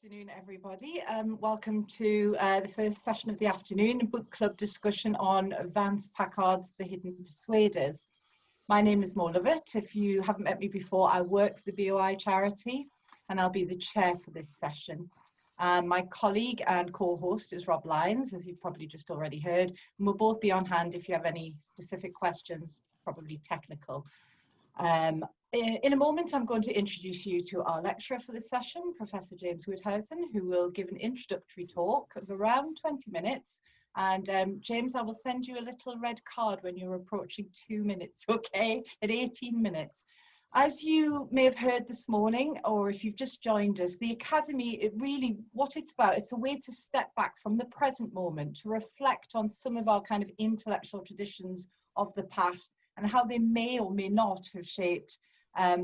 Afternoon, everybody. Welcome to the first session of the afternoon, a book club discussion on Vance Packard's The Hidden Persuaders. My name is Mo Lovett. If you haven't met me before, I work for the BOI charity and I'll be the chair for this session. My colleague and co-host is Rob Lyons, as you've probably just already heard, and we'll both be on hand if you have any specific questions, probably technical. In a moment, I'm going to introduce you to our lecturer for this session, Professor James Woudhuysen, who will give an introductory talk of around 20 minutes. And James, I will send you a little red card when you're approaching 2 minutes, okay, at 18 minutes. As you may have heard this morning, or if you've just joined us, the Academy, what it's about, it's a way to step back from the present moment, to reflect on some of our kind of intellectual traditions of the past and how they may or may not have shaped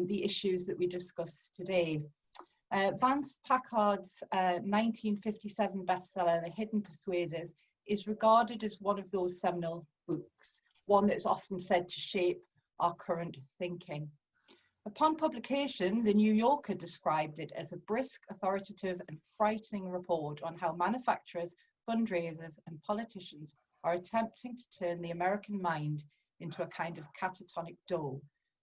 the issues that we discuss today. Vance Packard's 1957 bestseller, The Hidden Persuaders, is regarded as one of those seminal books, one that's often said to shape our current thinking. Upon publication, The New Yorker described it as a brisk, authoritative and frightening report on how manufacturers, fundraisers and politicians are attempting to turn the American mind into a kind of catatonic dough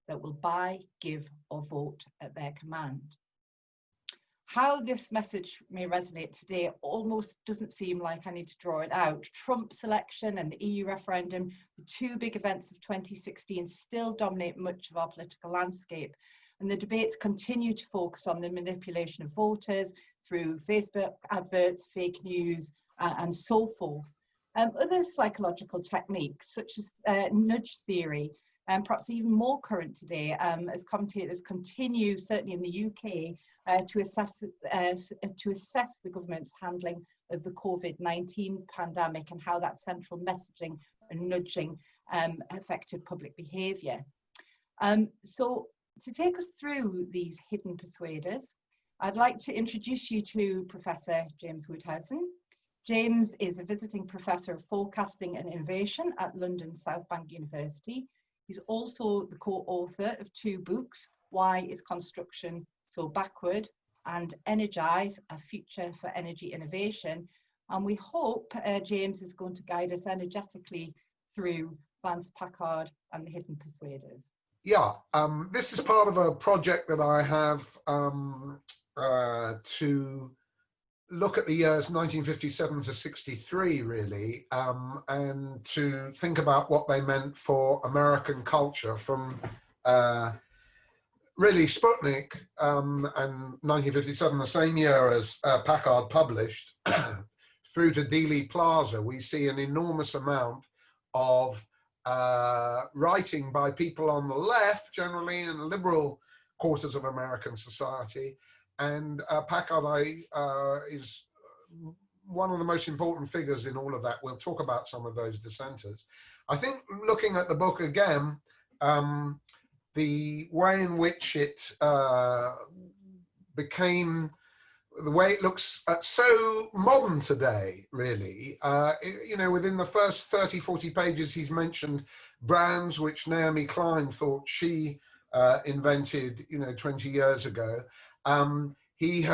that will buy, give or vote at their command. How this message may resonate today almost doesn't seem like I need to draw it out. Trump's election and the EU referendum, the two big events of 2016, still dominate much of our political landscape. And the debates continue to focus on the manipulation of voters through Facebook adverts, fake news, and so forth. Other psychological techniques, such as nudge theory, and perhaps even more current today, as commentators continue, certainly in the UK, to assess the government's handling of the COVID-19 pandemic and how that central messaging and nudging affected public behaviour. So to take us through these hidden persuaders, I'd like to introduce you to Professor James Woudhuysen. James is a visiting professor of forecasting and innovation at London South Bank University. He's also the co-author of two books, Why is Construction So Backward? And Energise, A Future for Energy Innovation. And we hope James is going to guide us energetically through Vance Packard and the Hidden Persuaders. Yeah, this is part of a project that I have to look at the years 1957 to 63, really, and to think about what they meant for American culture from really Sputnik and 1957, the same year as Packard published, through to Dealey Plaza. We see an enormous amount of writing by people on the left, generally in liberal quarters of American society. And Packard is one of the most important figures in all of that. We'll talk about some of those dissenters. I think looking at the book again, the way in which it became, the way it looks so modern today, really. Within the first 30, 40 pages, he's mentioned brands which Naomi Klein thought she invented, 20 years ago. He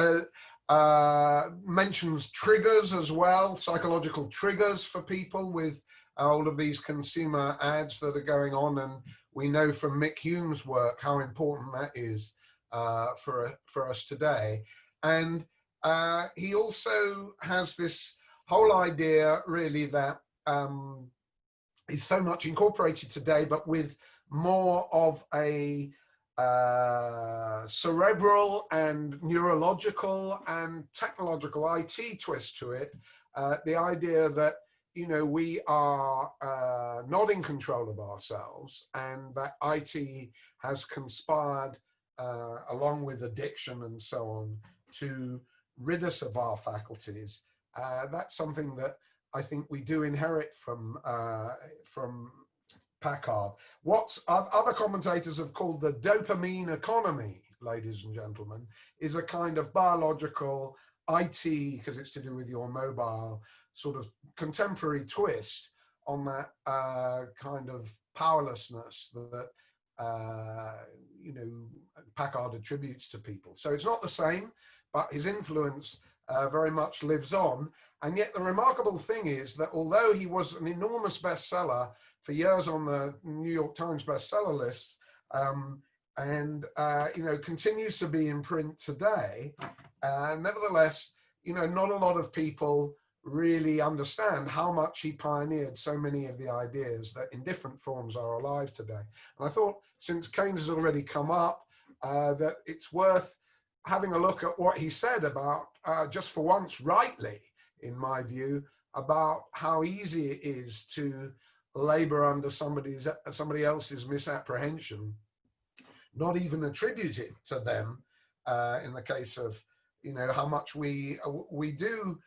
mentions triggers as well, psychological triggers for people with all of these consumer ads that are going on. And we know from Mick Hume's work how important that is for us today. And he also has this whole idea, really, that is so much incorporated today, but with more of a cerebral and neurological and technological IT twist to it. The idea that, we are not in control of ourselves, and that IT has conspired, along with addiction and so on, to rid us of our faculties. That's something that I think we do inherit from Packard. What other commentators have called the dopamine economy, ladies and gentlemen, is a kind of biological IT, because it's to do with your mobile, sort of contemporary twist on that kind of powerlessness that Packard attributes to people. So it's not the same, but his influence very much lives on. And yet the remarkable thing is that although he was an enormous bestseller for years on the New York Times bestseller list, and continues to be in print today, nevertheless, not a lot of people really understand how much he pioneered so many of the ideas that in different forms are alive today. And I thought, since Keynes has already come up, that it's worth having a look at what he said about, just for once, rightly, in my view, about how easy it is to labor under somebody else's misapprehension, not even attribute it to them, in the case of, how much we do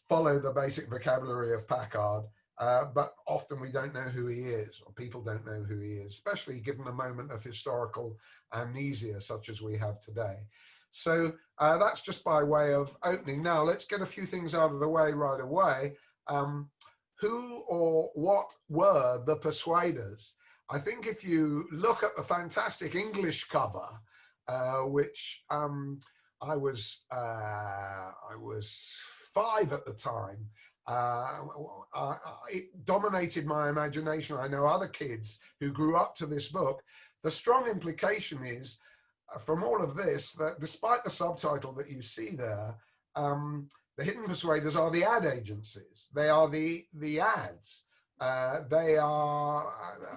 follow the basic vocabulary of Packard, but often we don't know who he is, or people don't know who he is, especially given a moment of historical amnesia such as we have today. So that's just by way of opening. Now let's get a few things out of the way right away. Who or what were the Persuaders? I think if you look at the fantastic English cover, which I was 5 at the time, it dominated my imagination. I know other kids who grew up to this book. The strong implication is, from all of this, that despite the subtitle that you see there, the hidden persuaders are the ad agencies. They are the ads. They are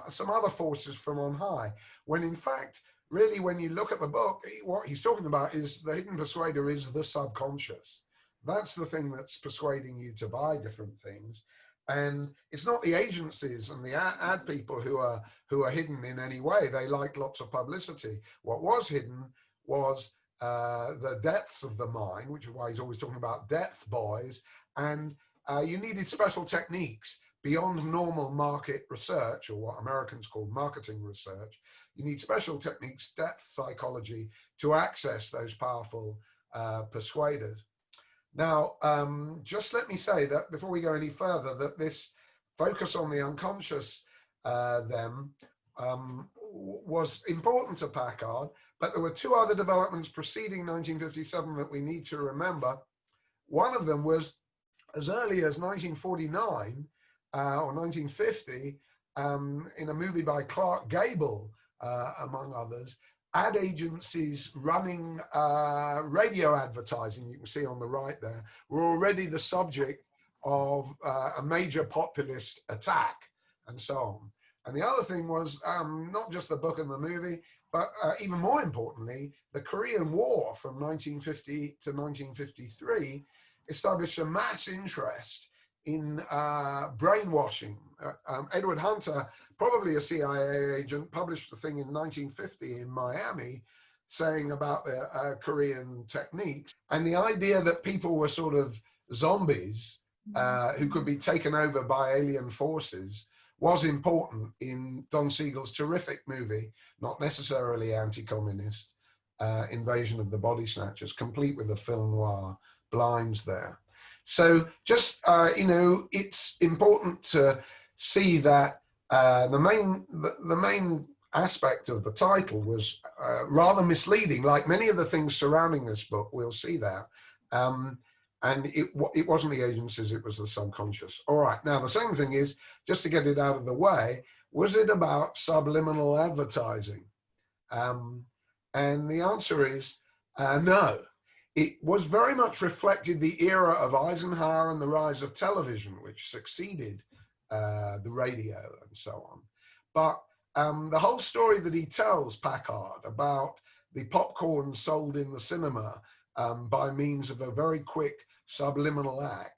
some other forces from on high. When in fact, really, when you look at the book, what he's talking about is the hidden persuader is the subconscious. That's the thing that's persuading you to buy different things. And it's not the agencies and the ad people who are hidden in any way. They like lots of publicity. What was hidden was the depths of the mind, which is why he's always talking about depth, boys. And you needed special techniques beyond normal market research, or what Americans call marketing research. You need special techniques, depth psychology, to access those powerful persuaders. Now, just let me say that before we go any further, that this focus on the unconscious was important to Packard, but there were 2 other developments preceding 1957 that we need to remember. One of them was as early as 1949 or 1950, in a movie by Clark Gable, among others, ad agencies running radio advertising, you can see on the right there, were already the subject of a major populist attack and so on. And the other thing was not just the book and the movie, but even more importantly, the Korean War from 1950 to 1953 established a mass interest in brainwashing. Edward Hunter, probably a CIA agent, published a thing in 1950 in Miami saying about the Korean techniques. And the idea that people were sort of zombies who could be taken over by alien forces was important in Don Siegel's terrific movie, not necessarily anti-communist, Invasion of the Body Snatchers, complete with the film noir blinds there. So just, it's important to see that the main aspect of the title was rather misleading, like many of the things surrounding this book, we'll see that. And it wasn't the agencies, it was the subconscious. All right, now the second thing is, just to get it out of the way, was it about subliminal advertising? And the answer is no. It was very much reflected the era of Eisenhower and the rise of television, which succeeded the radio and so on. But the whole story that he tells, Packard, about the popcorn sold in the cinema by means of a very quick subliminal ad,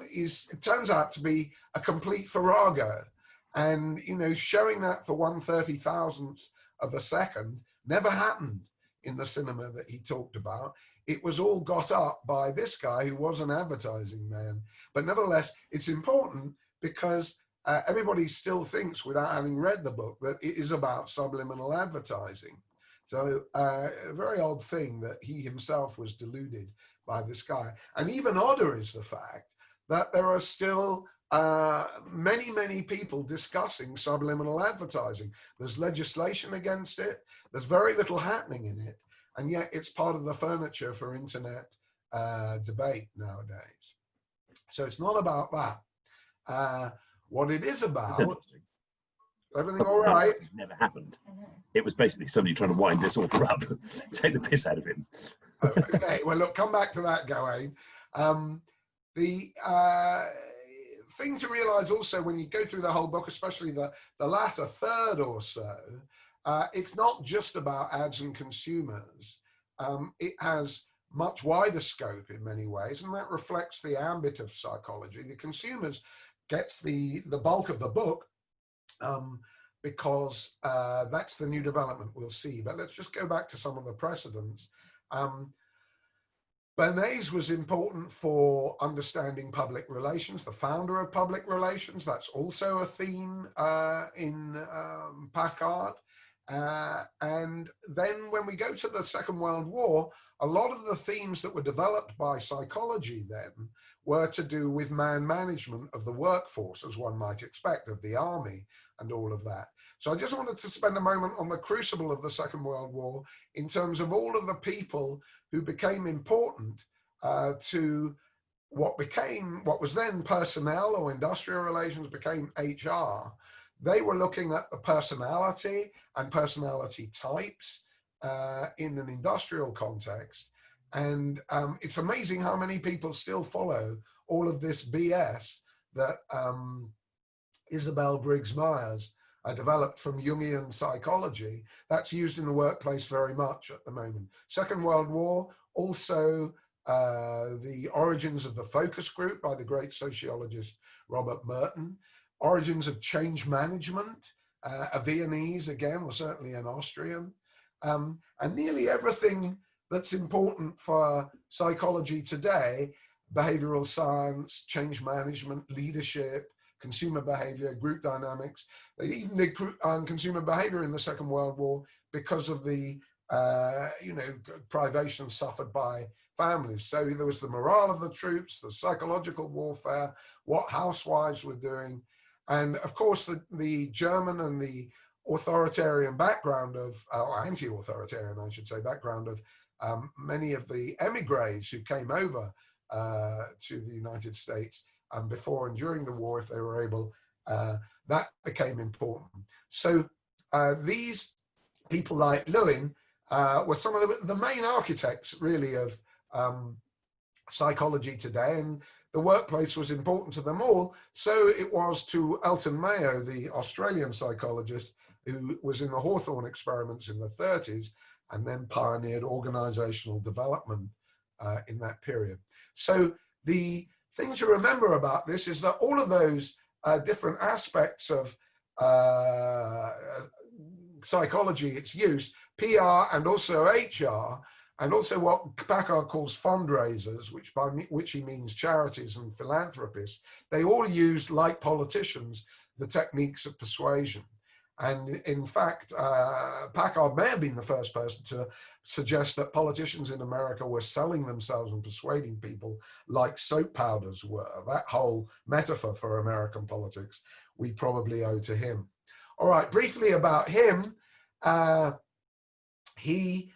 it turns out to be a complete farrago. And, showing that for 1/30,000th of a second never happened in the cinema that he talked about. It was all got up by this guy who was an advertising man. But nevertheless, it's important because everybody still thinks, without having read the book, that it is about subliminal advertising. So a very odd thing that he himself was deluded by this guy. And even odder is the fact that there are still many, many people discussing subliminal advertising. There's legislation against it. There's very little happening in it. and yet it's part of the furniture for internet debate nowadays. So it's not about that. What it is about, everything all right? It never happened. It was basically somebody trying to wind this author up, take the piss out of him. Okay, well, look, come back to that, Gawain. The thing to realize also when you go through the whole book, especially the latter third or so, it's not just about ads and consumers. It has much wider scope in many ways, and that reflects the ambit of psychology. The consumers gets the bulk of the book, because that's the new development we'll see. But let's just go back to some of the precedents. Bernays was important for understanding public relations, the founder of public relations. That's also a theme in Packard. And then when we go to the Second World War, a lot of the themes that were developed by psychology then were to do with man management of the workforce, as one might expect, of the army and all of that. So I just wanted to spend a moment on the crucible of the Second World War in terms of all of the people who became important to what was then personnel or industrial relations became HR. They were looking at the personality and personality types in an industrial context. And it's amazing how many people still follow all of this BS that Isabel Briggs-Myers developed from Jungian psychology. That's used in the workplace very much at the moment. Second World War, also the origins of the focus group by the great sociologist Robert Merton. Origins of change management, a Viennese again, or certainly an Austrian, and nearly everything that's important for psychology today, behavioral science, change management, leadership, consumer behavior, group dynamics. They even did consumer behavior in the Second World War because of the privation suffered by families. So there was the morale of the troops, the psychological warfare, what housewives were doing. And of course, the German and the authoritarian background of, or anti-authoritarian, I should say, background of many of the emigres who came over to the United States before and during the war, if they were able, that became important. So these people like Lewin were some of the main architects, really, of psychology today, and the workplace was important to them all. So it was to Elton Mayo, the Australian psychologist, who was in the Hawthorne experiments in the 30s and then pioneered organizational development in that period. So the thing to remember about this is that all of those different aspects of psychology, its use, PR and also HR, and also what Packard calls fundraisers, by which he means charities and philanthropists, they all use, like politicians, the techniques of persuasion. And in fact, Packard may have been the first person to suggest that politicians in America were selling themselves and persuading people like soap powders were. That whole metaphor for American politics, we probably owe to him. All right, briefly about him. He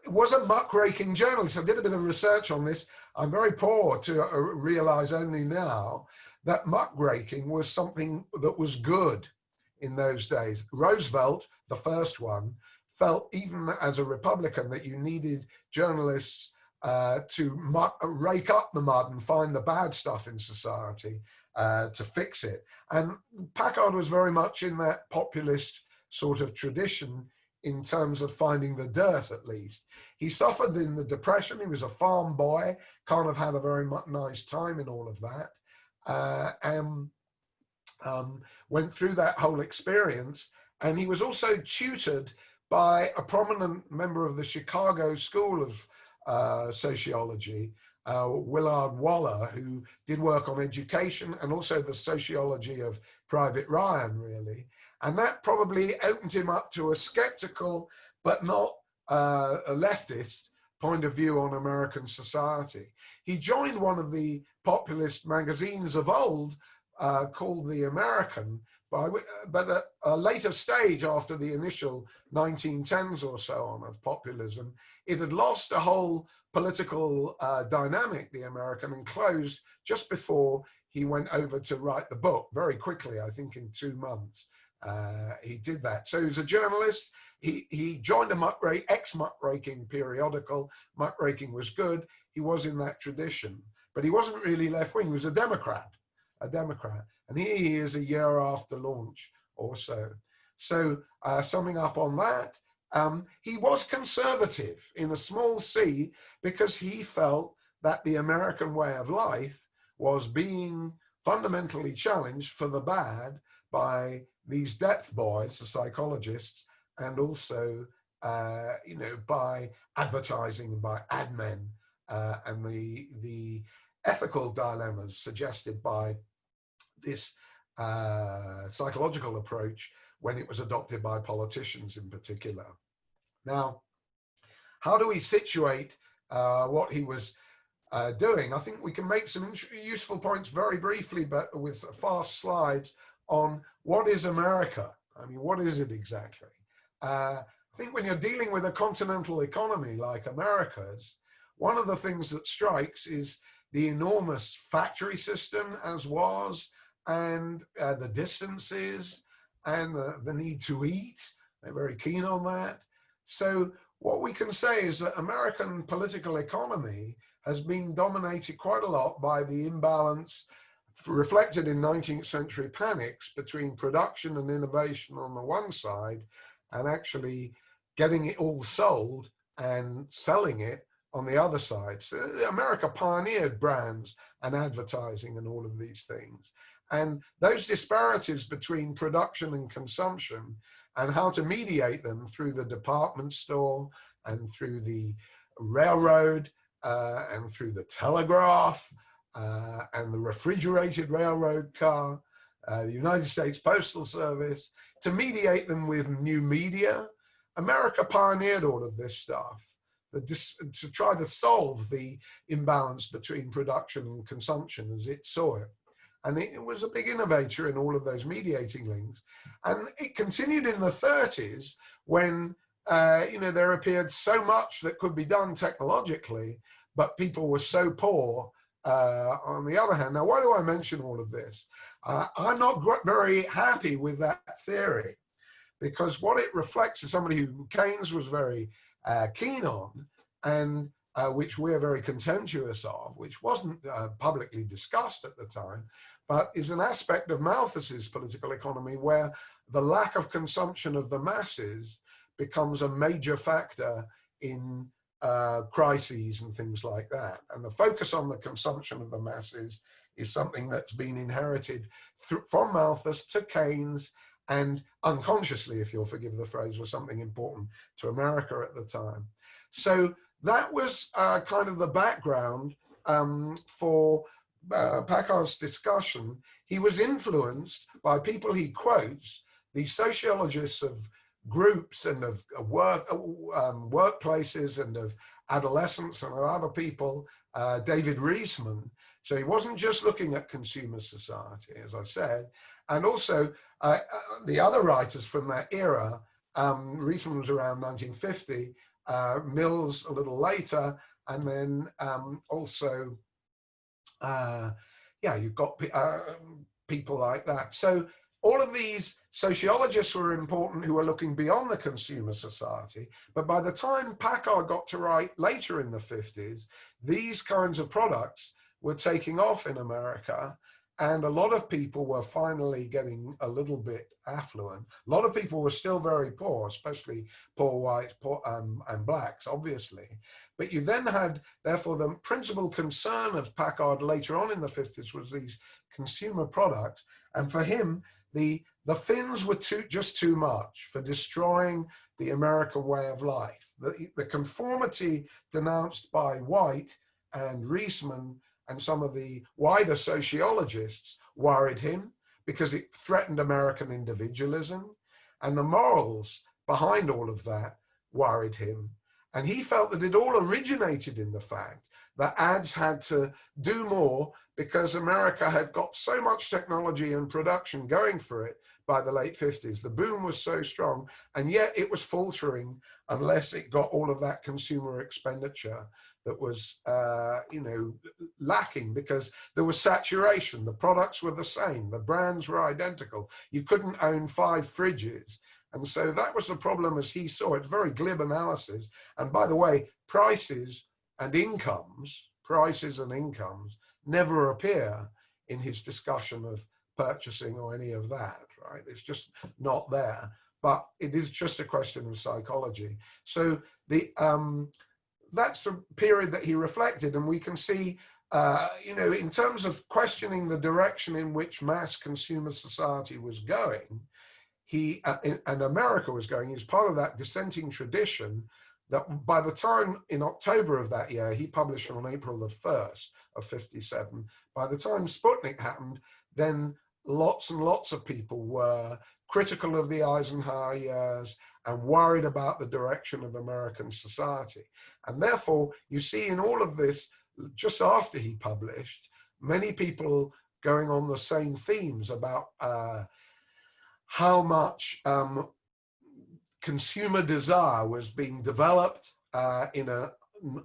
was a muckraking journalist. I did a bit of research on this. I'm very poor to realize only now that muckraking was something that was good in those days. Roosevelt, the first one, felt even as a Republican that you needed journalists to rake up the mud and find the bad stuff in society to fix it. And Packard was very much in that populist sort of tradition in terms of finding the dirt, at least. He suffered in the Depression. He was a farm boy, kind of had a very nice time in all of that, and went through that whole experience. And he was also tutored by a prominent member of the Chicago School of Sociology, Willard Waller, who did work on education and also the sociology of Private Ryan, really. And that probably opened him up to a skeptical, but not a leftist point of view on American society. He joined one of the populist magazines of old called The American but at a later stage, after the initial 1910s or so on of populism, it had lost a whole political dynamic, the American, and closed just before he went over to write the book very quickly, I think in 2 months. He did that. So he was a journalist. He joined a ex-muckraking periodical. Muckraking was good. He was in that tradition, but he wasn't really left-wing. He was a Democrat. And here he is a year after launch or so. So summing up on that, he was conservative in a small c, because he felt that the American way of life was being fundamentally challenged for the bad by these depth boys, the psychologists, and also, you know, by advertising and by ad men, and the ethical dilemmas suggested by this psychological approach when it was adopted by politicians in particular. Now, how do we situate what he was doing? I think we can make some useful points very briefly, but with fast slides, on what is America? I mean, what is it exactly? I think when you're dealing with a continental economy like America's, one of the things that strikes is the enormous factory system, as was, and the distances, and the need to eat. They're very keen on that. So what we can say is that American political economy has been dominated quite a lot by the imbalance reflected in 19th century panics between production and innovation on the one side, and actually getting it all sold and selling it on the other side. So America pioneered brands and advertising and all of these things. And those disparities between production and consumption, and how to mediate them through the department store and through the railroad and through the telegraph and the refrigerated railroad car, the United States Postal Service, to mediate them with new media. America pioneered all of this stuff to try to solve the imbalance between production and consumption as it saw it. And it was a big innovator in all of those mediating links. And it continued in the 30s when, you know, there appeared so much that could be done technologically, but people were so poor on the other hand. Now, why do I mention all of this? I'm not very happy with that theory, because what it reflects is somebody who Keynes was very keen on, and which we're very contemptuous of, which wasn't publicly discussed at the time, but is an aspect of Malthus's political economy where the lack of consumption of the masses becomes a major factor in crises and things like that. And the focus on the consumption of the masses is something that's been inherited from Malthus to Keynes, and unconsciously, if you'll forgive the phrase, was something important to America at the time. So that was kind of the background for Packard's discussion. He was influenced by people he quotes, the sociologists of groups and of workplaces and of adolescence and of other people, David Riesman. So he wasn't just looking at consumer society, as I said, and also the other writers from that era. Riesman was around 1950, Mills a little later, and then also, yeah, you've got people like that. So all of these sociologists were important who were looking beyond the consumer society. But by the time Packard got to write later in the 50s, these kinds of products were taking off in America, and a lot of people were finally getting a little bit affluent. A lot of people were still very poor, especially poor whites, poor, and blacks, obviously. But you then had, therefore, the principal concern of Packard later on in the 50s was these consumer products. And for him, the fins were just too much for destroying the American way of life. The conformity denounced by White and Riesman and some of the wider sociologists worried him because it threatened American individualism, and the morals behind all of that worried him. And he felt that it all originated in the fact that ads had to do more because America had got so much technology and production going for it, by the late 50s. The boom was so strong, and yet it was faltering unless it got all of that consumer expenditure that was, you know, lacking, because there was saturation. The products were the same. The brands were identical. You couldn't own 5 fridges. And so that was the problem as he saw it. Very glib analysis. And by the way, prices and incomes never appear in his discussion of purchasing or any of that, right? It's just not there. But it is just a question of psychology. So the that's the period that he reflected, and we can see, you know, in terms of questioning the direction in which mass consumer society was going, and America was going, he was part of that dissenting tradition that by the time in October of that year, he published on April the 1st of 57, by the time Sputnik happened, then lots and lots of people were critical of the Eisenhower years and worried about the direction of American society. And therefore, you see in all of this, just after he published, many people going on the same themes about how much consumer desire was being developed in an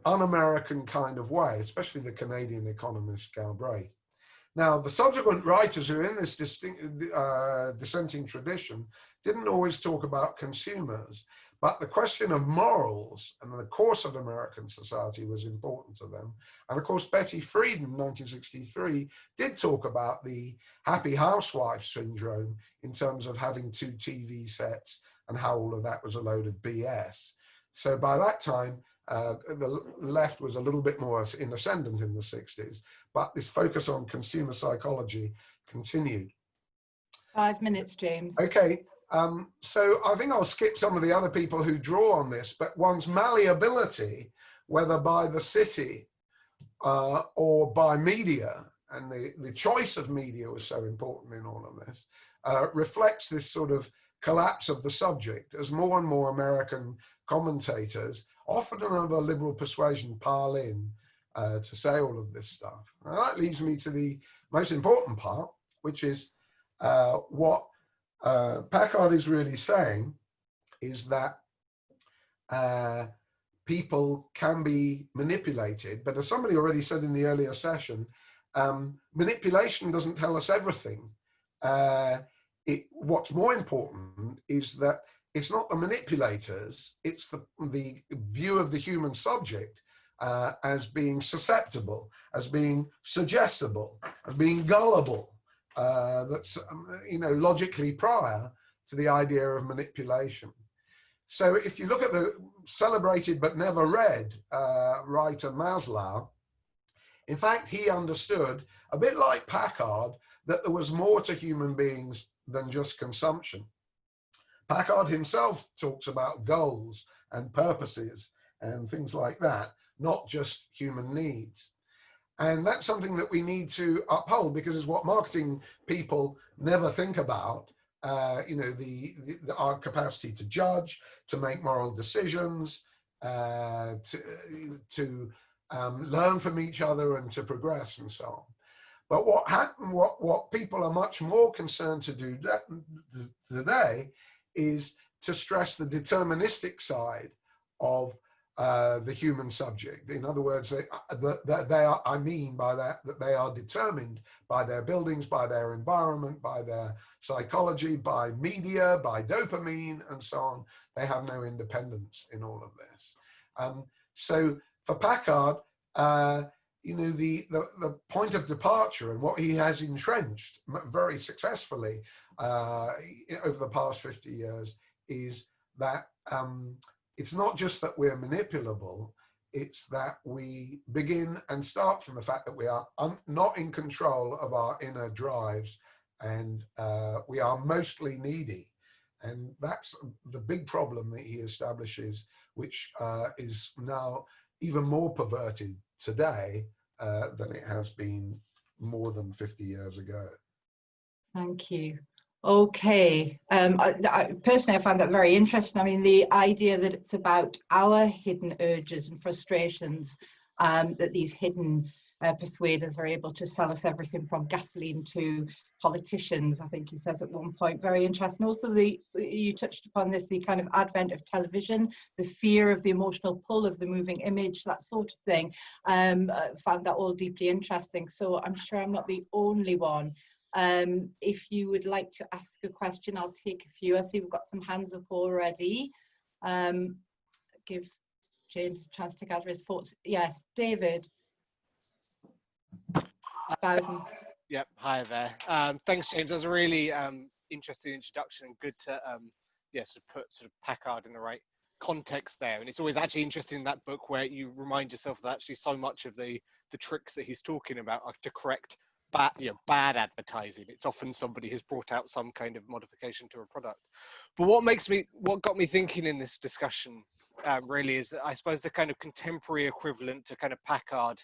un-American kind of way, especially the Canadian economist Galbraith. Now, the subsequent writers who are in this dissenting tradition didn't always talk about consumers, but the question of morals and the course of American society was important to them. And of course, Betty Friedan, 1963, did talk about the happy housewife syndrome in terms of having 2 TV sets and how all of that was a load of BS. So by that time, the left was a little bit more in ascendant in the 60s, but this focus on consumer psychology continued. 5 minutes, James. Okay, so I think I'll skip some of the other people who draw on this, but one's malleability, whether by the city or by media, and the choice of media was so important in all of this, reflects this sort of collapse of the subject as more and more American commentators, often of a liberal persuasion, pile in to say all of this stuff. Now that leads me to the most important part, which is what Packard is really saying is that people can be manipulated, but as somebody already said in the earlier session, manipulation doesn't tell us everything. What's more important is that it's not the manipulators, it's the view of the human subject as being susceptible, as being suggestible, as being gullible, that's, you know, logically prior to the idea of manipulation. So if you look at the celebrated but never read writer Maslow, in fact, he understood, a bit like Packard, that there was more to human beings than just consumption. Packard himself talks about goals and purposes and things like that, not just human needs. And that's something that we need to uphold, because it's what marketing people never think about. You know, our capacity to judge, to make moral decisions, to learn from each other and to progress and so on. But what people are much more concerned to do today is to stress the deterministic side of the human subject. In other words, I mean by that they are determined by their buildings, by their environment, by their psychology, by media, by dopamine, and so on. They have no independence in all of this. So for Packard, you know, the point of departure and what he has entrenched very successfully over the past 50 years is that it's not just that we're manipulable, it's that we begin and start from the fact that we are not in control of our inner drives, and we are mostly needy. And that's the big problem that he establishes, which is now even more perverted today than it has been more than 50 years ago. Thank you. Okay. Personally, I found that very interesting. I mean, the idea that it's about our hidden urges and frustrations, that these hidden Persuaders are able to sell us everything from gasoline to politicians, I think he says at one point. Very interesting. Also, you touched upon this, the kind of advent of television, the fear of the emotional pull of the moving image, that sort of thing. Found that all deeply interesting. So I'm sure I'm not the only one. If you would like to ask a question, I'll take a few. I see we've got some hands up already. Give James a chance to gather his thoughts. Yes, David. Bowden. Yep, hi there. Thanks, James. That was a really interesting introduction, and good to sort of put sort of Packard in the right context there. And it's always actually interesting in that book where you remind yourself that actually so much of the tricks that he's talking about are to correct bad advertising. It's often somebody has brought out some kind of modification to a product. But what got me thinking in this discussion really is that I suppose the kind of contemporary equivalent to kind of Packard,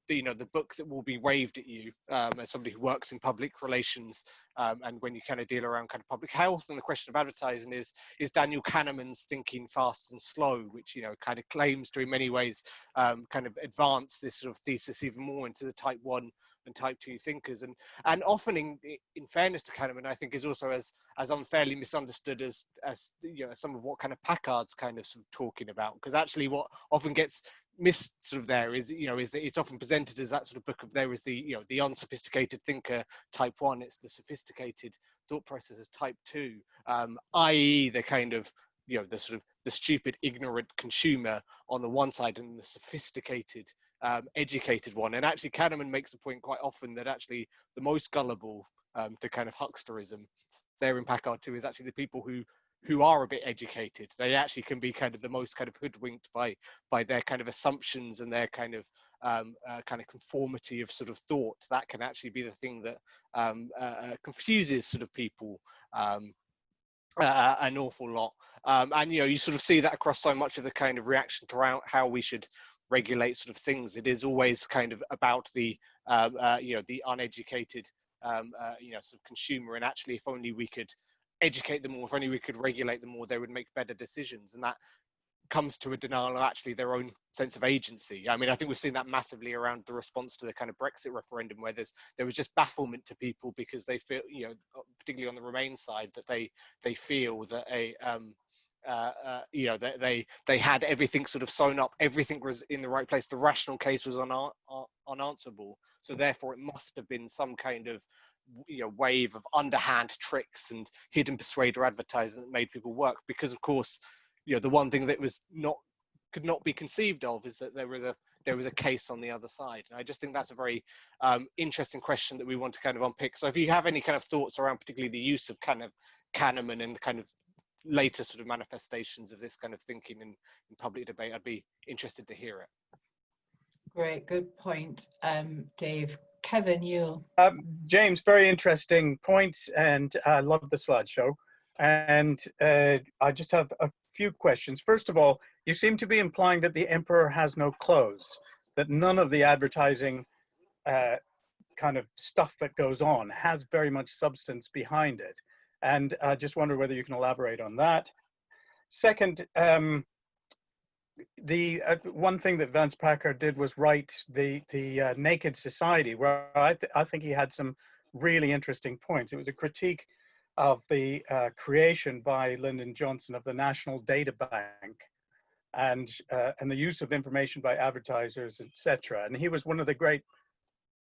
the book that will be waved at you as somebody who works in public relations, and when you kind of deal around kind of public health and the question of advertising is Daniel Kahneman's Thinking Fast and Slow, which kind of claims to in many ways kind of advance this sort of thesis even more into the type 1 and type 2 thinkers, and often in fairness to Kahneman, I think is also as unfairly misunderstood as some of what kind of Packard's kind of sort of talking about, because actually what often gets missed sort of there is that it's often presented as that sort of book of there is the unsophisticated thinker type 1, it's the sophisticated thought process as type 2, i.e. the kind of the sort of the stupid ignorant consumer on the one side and the sophisticated educated one. And actually Kahneman makes the point quite often that actually the most gullible to kind of hucksterism there in Packard too is actually the people who are a bit educated. They actually can be kind of the most kind of hoodwinked by their kind of assumptions and their kind of conformity of sort of thought. That can actually be the thing that confuses sort of people an awful lot. And you sort of see that across so much of the kind of reaction to how we should regulate sort of things. It is always kind of about the uneducated sort of consumer, and actually if only we could educate them more, if only we could regulate them more, they would make better decisions. And that comes to a denial of actually their own sense of agency. I mean, I think we've seen that massively around the response to the kind of Brexit referendum, where there was just bafflement to people because they feel, particularly on the Remain side, that they feel that they had everything sort of sewn up, everything was in the right place, the rational case was unanswerable, so therefore it must have been some kind of wave of underhand tricks and hidden persuader advertising that made people work, because of course the one thing that could not be conceived of is that there was a case on the other side. And I just think that's a very interesting question that we want to kind of unpick. So if you have any kind of thoughts around particularly the use of kind of Kahneman and kind of later sort of manifestations of this kind of thinking in public debate, I'd be interested to hear it. Great, good point, Dave. Kevin, you. James, very interesting points, and I love the slideshow. And I just have a few questions. First of all, you seem to be implying that the emperor has no clothes, that none of the advertising kind of stuff that goes on has very much substance behind it. And I just wonder whether you can elaborate on that. Second, the one thing that Vance Packard did was write the Naked Society, where I think he had some really interesting points. It was a critique of the creation by Lyndon Johnson of the National Data Bank and the use of information by advertisers, etc. And he was one of the great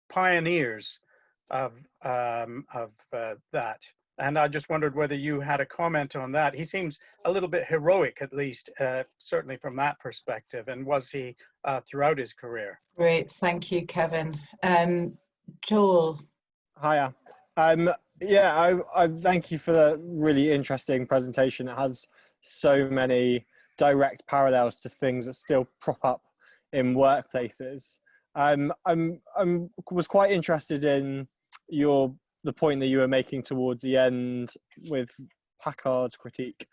pioneers of that. And I just wondered whether you had a comment on that. He seems a little bit heroic, at least, certainly from that perspective. And was he throughout his career? Great, thank you, Kevin. Joel. Hiya. Yeah, I thank you for the really interesting presentation. It has so many direct parallels to things that still prop up in workplaces. Was quite interested in the point that you were making towards the end with Packard's critique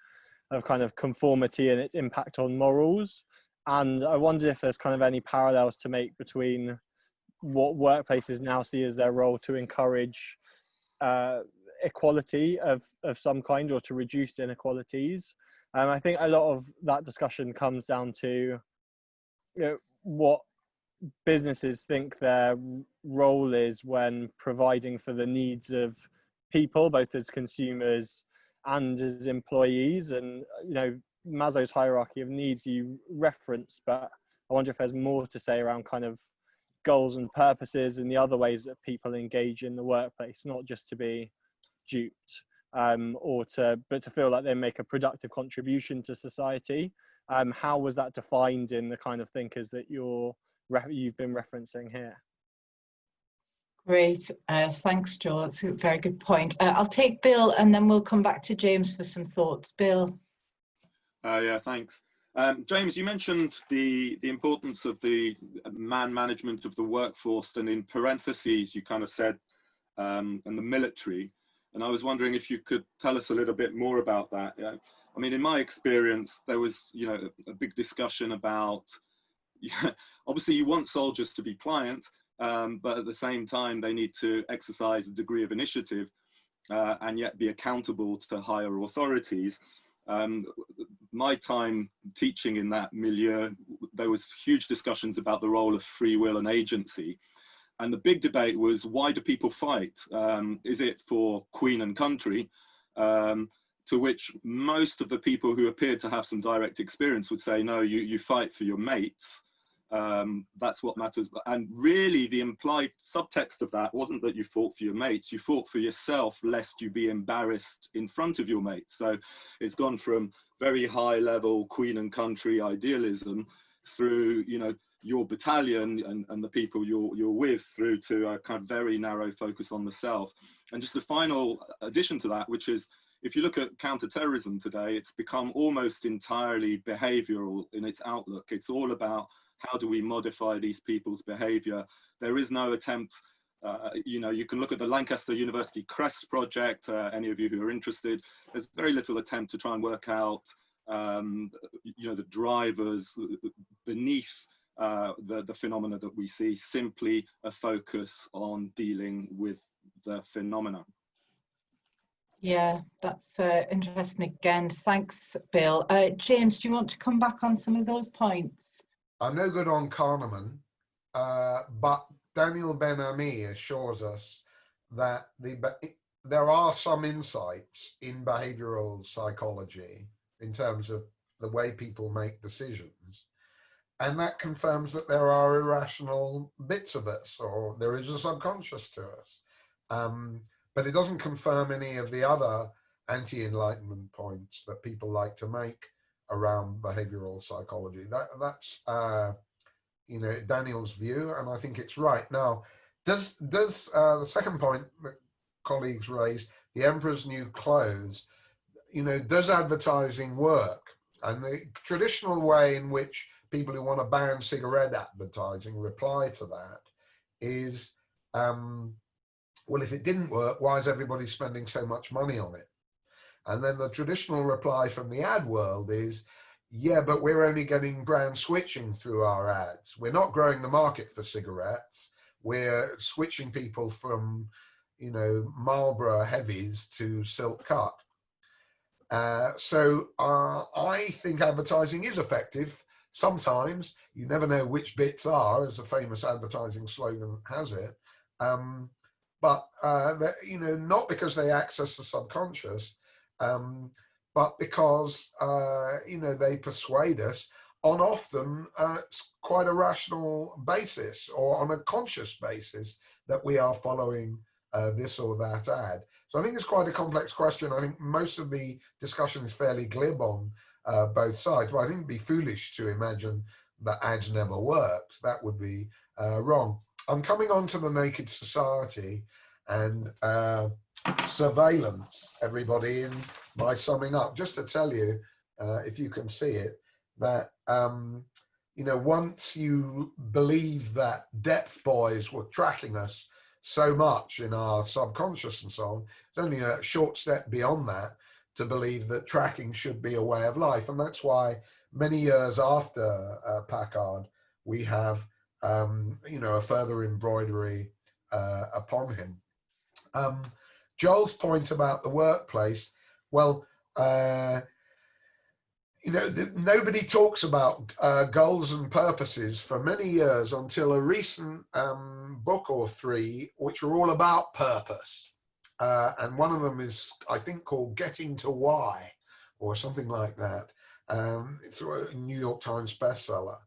of kind of conformity and its impact on morals. And I wondered if there's kind of any parallels to make between what workplaces now see as their role to encourage equality of some kind, or to reduce inequalities. I think a lot of that discussion comes down to what businesses think their role is when providing for the needs of people, both as consumers and as employees. And, you know, Maslow's hierarchy of needs you referenced, but I wonder if there's more to say around kind of goals and purposes and the other ways that people engage in the workplace, not just to be duped, but to feel like they make a productive contribution to society. How was that defined in the kind of thinkers that you've been referencing here? Great, thanks, Joe. That's a very good point. I'll take Bill, and then we'll come back to James for some thoughts. Bill. Yeah, thanks. James, you mentioned the importance of the management of the workforce, and in parentheses, you kind of said, and the military. And I was wondering if you could tell us a little bit more about that. I mean, in my experience, there was, you know, a big discussion about, obviously you want soldiers to be pliant, but at the same time, they need to exercise a degree of initiative and yet be accountable to higher authorities. My time teaching in that milieu, there was huge discussions about the role of free will and agency. And the big debate was, why do people fight? Is it for Queen and country? To which most of the people who appeared to have some direct experience would say, no, you fight for your mates. That's what matters. And really the implied subtext of that wasn't that you fought for your mates, you fought for yourself, lest you be embarrassed in front of your mates. So it's gone from very high level Queen and country idealism through, you know, your battalion and the people you're with, through to a kind of very narrow focus on the self. And just a final addition to that, which is, if you look at counterterrorism today, it's become almost entirely behavioral in its outlook. It's all about how do we modify these people's behavior. There is no attempt, you know, you can look at the Lancaster University Crest project, any of you who are interested, there's very little attempt to try and work out, you know, the drivers beneath the phenomena that we see, simply a focus on dealing with the phenomena. Yeah, that's interesting again. Thanks, Bill. James, do you want to come back on some of those points? I'm no good on Kahneman, but Daniel Ben-Ami assures us that there are some insights in behavioral psychology in terms of the way people make decisions. And that confirms that there are irrational bits of us, or there is a subconscious to us. But it doesn't confirm any of the other anti-enlightenment points that people like to make around behavioral psychology. That's you know, Daniel's view, and I think it's right. Now, does the second point that colleagues raised, the emperor's new clothes, you know, does advertising work? And the traditional way in which people who want to ban cigarette advertising reply to that is, well, if it didn't work, why is everybody spending so much money on it? And then the traditional reply from the ad world is, yeah, but we're only getting brand switching through our ads. We're not growing the market for cigarettes. We're switching people from, you know, Marlboro heavies to Silk Cut. So I think advertising is effective. Sometimes you never know which bits are, as a famous advertising slogan has it. But you know, not because they access the subconscious, but because you know, they persuade us on often quite a rational basis, or on a conscious basis, that we are following this or that ad. So I think it's quite a complex question. I think most of the discussion is fairly glib on both sides, but I think it'd be foolish to imagine that ads never worked. That would be wrong. I'm coming on to the naked society and surveillance, everybody, in my summing up, just to tell you, if you can see it, that you know, once you believe that depth boys were tracking us so much in our subconscious and so on, it's only a short step beyond that to believe that tracking should be a way of life. And that's why many years after Packard, we have you know, a further embroidery upon him. Joel's point about the workplace, well, you know, nobody talks about goals and purposes for many years until a recent book or three, which are all about purpose. And one of them is, I think, called Getting to Why, or something like that. It's a New York Times bestseller.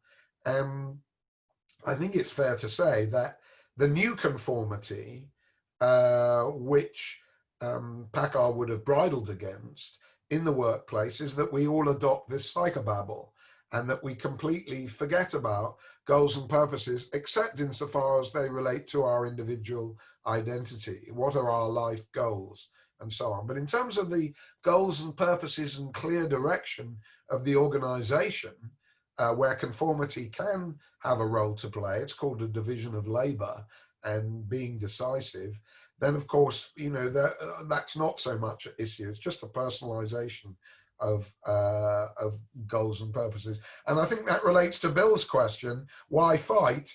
I think it's fair to say that the new conformity, which Packard would have bridled against in the workplace, is that we all adopt this psychobabble and that we completely forget about goals and purposes, except insofar as they relate to our individual identity. What are our life goals and so on? But in terms of the goals and purposes and clear direction of the organization, where conformity can have a role to play, it's called a division of labor and being decisive, then of course, you know, that's not so much an issue. It's just a personalization of goals and purposes. And I think that relates to Bill's question, why fight?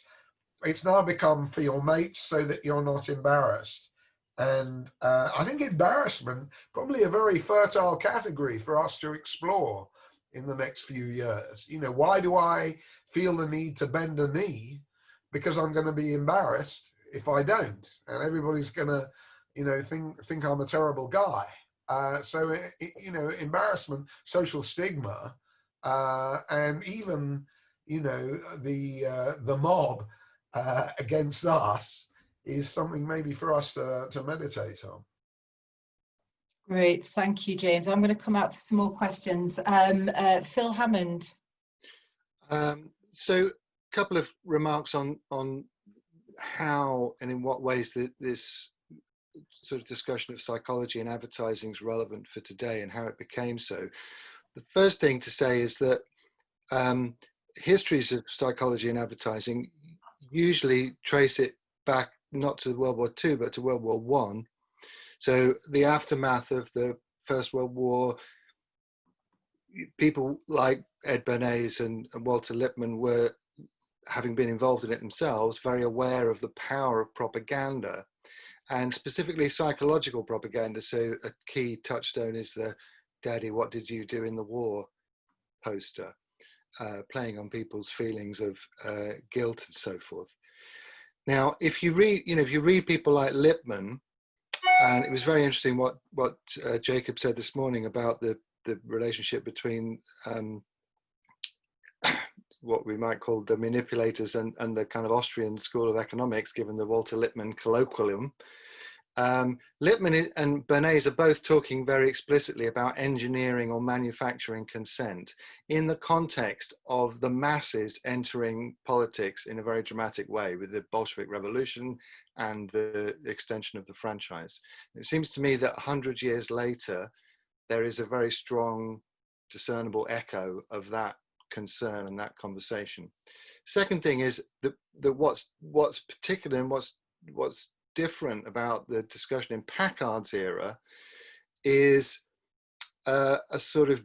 It's now become for your mates so that you're not embarrassed. And I think embarrassment, probably a very fertile category for us to explore in the next few years. You know, why do I feel the need to bend a knee? Because I'm going to be embarrassed if I don't, and everybody's going to, you know, think I'm a terrible guy. So you know, embarrassment, social stigma, and even, you know, the mob against us is something maybe for us to meditate on. Great, thank you, James. I'm going to come out for some more questions. Phil Hammond. So, a couple of remarks on how and in what ways this sort of discussion of psychology and advertising is relevant for today and how it became so. The first thing to say is that histories of psychology and advertising usually trace it back not to World War II, but to World War I. So the aftermath of the First World War, people like Ed Bernays and Walter Lippmann were, having been involved in it themselves, very aware of the power of propaganda, and specifically psychological propaganda. So a key touchstone is the "Daddy, what did you do in the war?" poster, playing on people's feelings of guilt and so forth. Now, if you read people like Lippmann, and it was very interesting what Jacob said this morning about the relationship between what we might call the manipulators and the kind of Austrian school of economics, given the Walter Lippmann colloquium. Lippmann and Bernays are both talking very explicitly about engineering or manufacturing consent in the context of the masses entering politics in a very dramatic way with the Bolshevik Revolution and the extension of the franchise. It seems to me that 100 years later, there is a very strong, discernible echo of that concern and that conversation. Second thing is that what's particular and what's different about the discussion in Packard's era is a sort of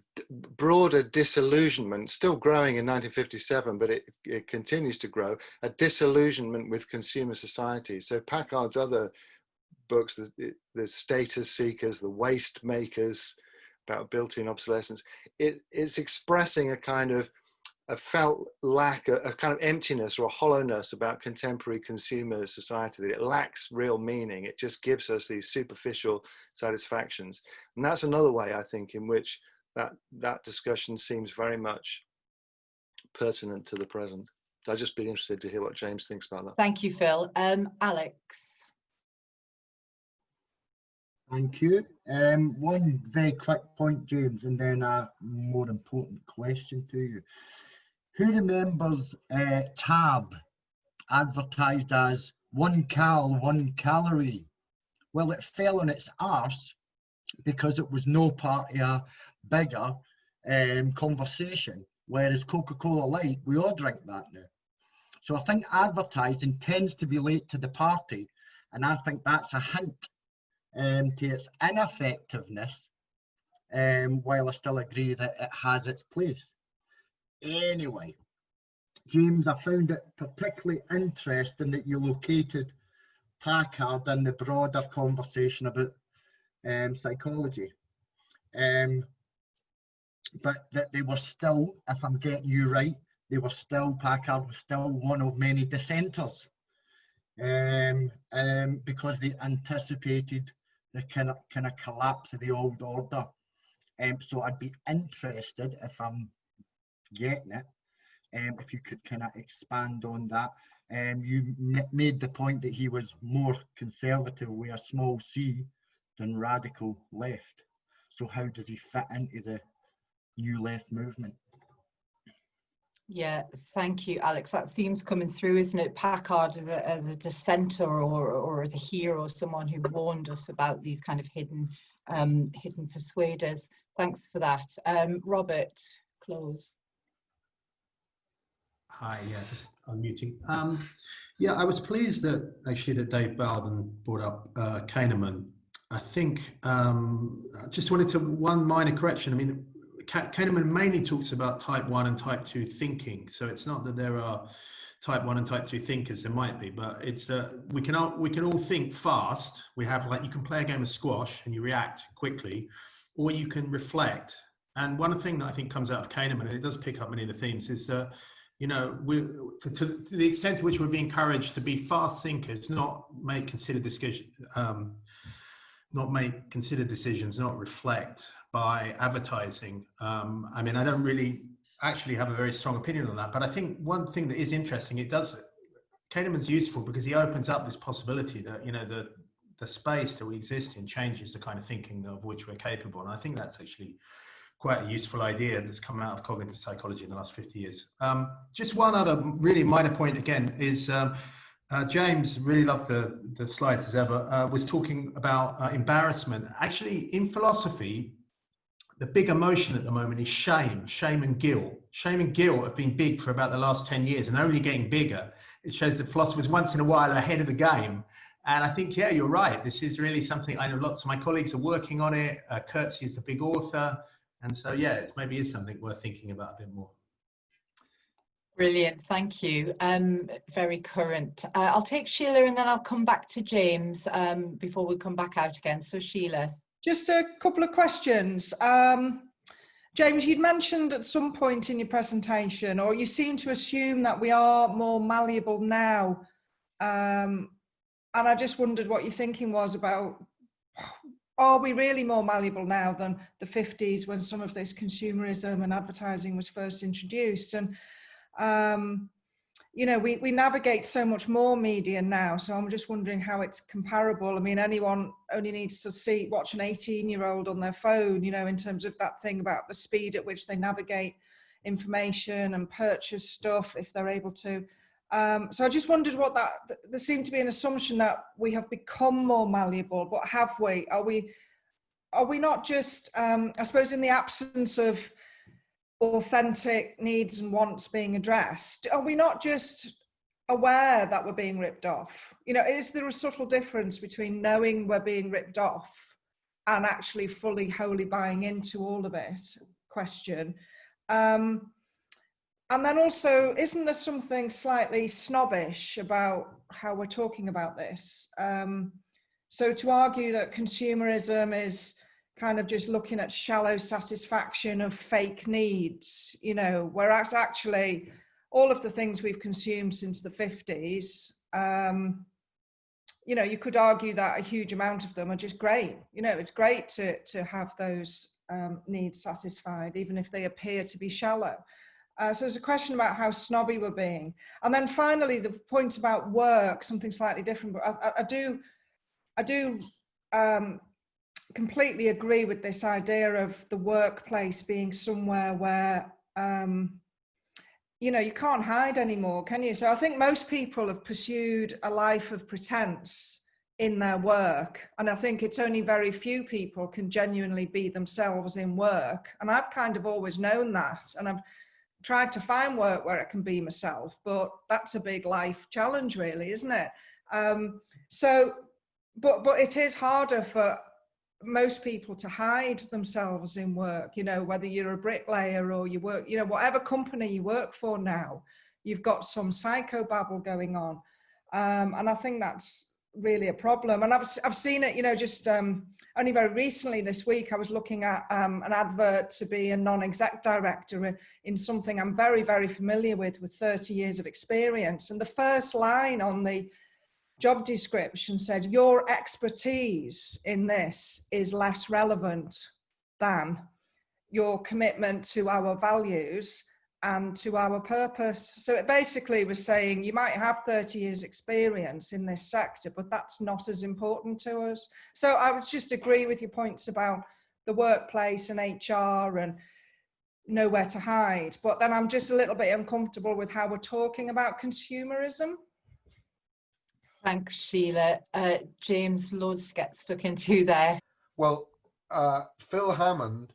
broader disillusionment, still growing in 1957, but it continues to grow, a disillusionment with consumer society. So Packard's other books, the Status Seekers, the Waste Makers, about built-in obsolescence, it's expressing a kind of a felt lack, a kind of emptiness or a hollowness about contemporary consumer society, that it lacks real meaning. It just gives us these superficial satisfactions. And that's another way, I think, in which that discussion seems very much pertinent to the present. I'd just be interested to hear what James thinks about that. Thank you, Phil. Alex. Thank you. One very quick point, James, and then a more important question to you. Who remembers Tab advertised as 1 cal, 1 calorie? Well, it fell on its arse because it was no part of a bigger conversation, whereas Coca-Cola Light, we all drink that now. So I think advertising tends to be late to the party, and I think that's a hint to its ineffectiveness, while I still agree that it has its place. Anyway, James, I found it particularly interesting that you located Packard in the broader conversation about psychology. but that they were still, if I'm getting you right, they were still, Packard was still one of many dissenters, because they anticipated the kind of collapse of the old order. So I'd be interested, if I'm getting it, if you could kind of expand on that. You made the point that he was more conservative with a small c than radical left. So how does he fit into the new left movement? Yeah, thank you, Alex. That theme's coming through, isn't it? Packard as a dissenter or as a hero, someone who warned us about these kind of hidden persuaders. Thanks for that. Robert, close. Hi, yeah, just unmuting. Yeah, I was pleased that actually that Dave Bowden brought up Kahneman. I think I just wanted to one minor correction. I mean, Kahneman mainly talks about type 1 and type 2 thinking. So it's not that there are type 1 and type 2 thinkers, there might be, but it's we can all think fast. We have, like, you can play a game of squash and you react quickly, or you can reflect. And one thing that I think comes out of Kahneman, and it does pick up many of the themes, is that, you know, to the extent to which we're being encouraged to be fast thinkers, not make considered decisions, not reflect by advertising. I mean, I don't really actually have a very strong opinion on that, but I think one thing that is interesting, Kahneman's useful because he opens up this possibility that, you know, the space that we exist in changes the kind of thinking of which we're capable. And I think that's actually quite a useful idea that's come out of cognitive psychology in the last 50 years. Just one other really minor point again is, James, really loved the slides as ever, was talking about embarrassment. Actually, in philosophy, the big emotion at the moment is shame and guilt. Shame and guilt have been big for about the last 10 years and only getting bigger. It shows that philosophers once in a while are ahead of the game. And I think, yeah, you're right. This is really something, I know lots of my colleagues are working on it. Kurtzy is the big author. And so, yeah, it maybe is something worth thinking about a bit more. Brilliant, thank you. Very current. I'll take Sheila and then I'll come back to James before we come back out again. So Sheila. Just a couple of questions. James, you'd mentioned at some point in your presentation, or you seem to assume that we are more malleable now. And I just wondered what your thinking was about, are we really more malleable now than the 50s when some of this consumerism and advertising was first introduced? And, you know, we navigate so much more media now. So I'm just wondering how it's comparable. I mean, anyone only needs to watch an 18-year-old on their phone, you know, in terms of that thing about the speed at which they navigate information and purchase stuff if they're able to. So I just wondered there seemed to be an assumption that we have become more malleable, but have we? Are we not just, I suppose in the absence of authentic needs and wants being addressed, are we not just aware that we're being ripped off? You know, is there a subtle difference between knowing we're being ripped off and actually fully, wholly buying into all of it? Question. And then also, isn't there something slightly snobbish about how we're talking about this? So to argue that consumerism is kind of just looking at shallow satisfaction of fake needs, you know, whereas actually all of the things we've consumed since the 50s, you know, you could argue that a huge amount of them are just great. You know, it's great to have those needs satisfied, even if they appear to be shallow. So there's a question about how snobby we're being. And then finally, the point about work, something slightly different, but I do completely agree with this idea of the workplace being somewhere where, you know, you can't hide anymore, can you? So I think most people have pursued a life of pretense in their work. And I think it's only very few people can genuinely be themselves in work. And I've kind of always known that. And I've tried to find work where I can be myself, but that's a big life challenge, really, isn't it? But it is harder for most people to hide themselves in work, you know, whether you're a bricklayer or you work, you know, whatever company you work for now, you've got some psychobabble going on. And I think that's really a problem. And I've seen it, you know, just only very recently this week, I was looking at an advert to be a non-exec director in something I'm very, very familiar with 30 years of experience. And the first line on the job description said, your expertise in this is less relevant than your commitment to our values and to our purpose. So it basically was saying you might have 30 years experience in this sector, but that's not as important to us. So I would just agree with your points about the workplace and HR and nowhere to hide. But then I'm just a little bit uncomfortable with how we're talking about consumerism. Thanks, Sheila. James, loads to get stuck into there. Well, Phil Hammond,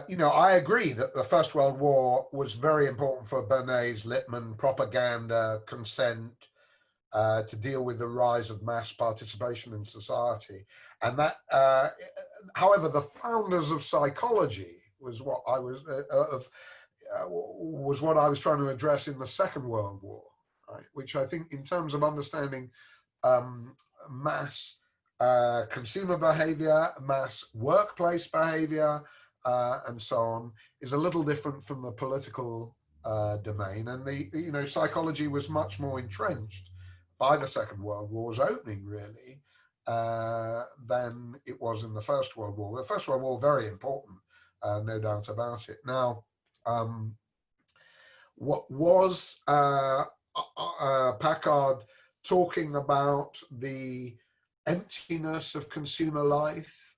you know, I agree that the First World War was very important for Bernays, Lippmann, propaganda, consent, to deal with the rise of mass participation in society. And that, however, the founders of psychology was what I was, was what I was trying to address in the Second World War, right? Which I think in terms of understanding mass consumer behavior, mass workplace behavior, and so on, is a little different from the political domain. And the, you know, psychology was much more entrenched by the Second World War's opening, really, than it was in the First World War. The First World War, very important, no doubt about it. Now, what was Packard talking about the emptiness of consumer life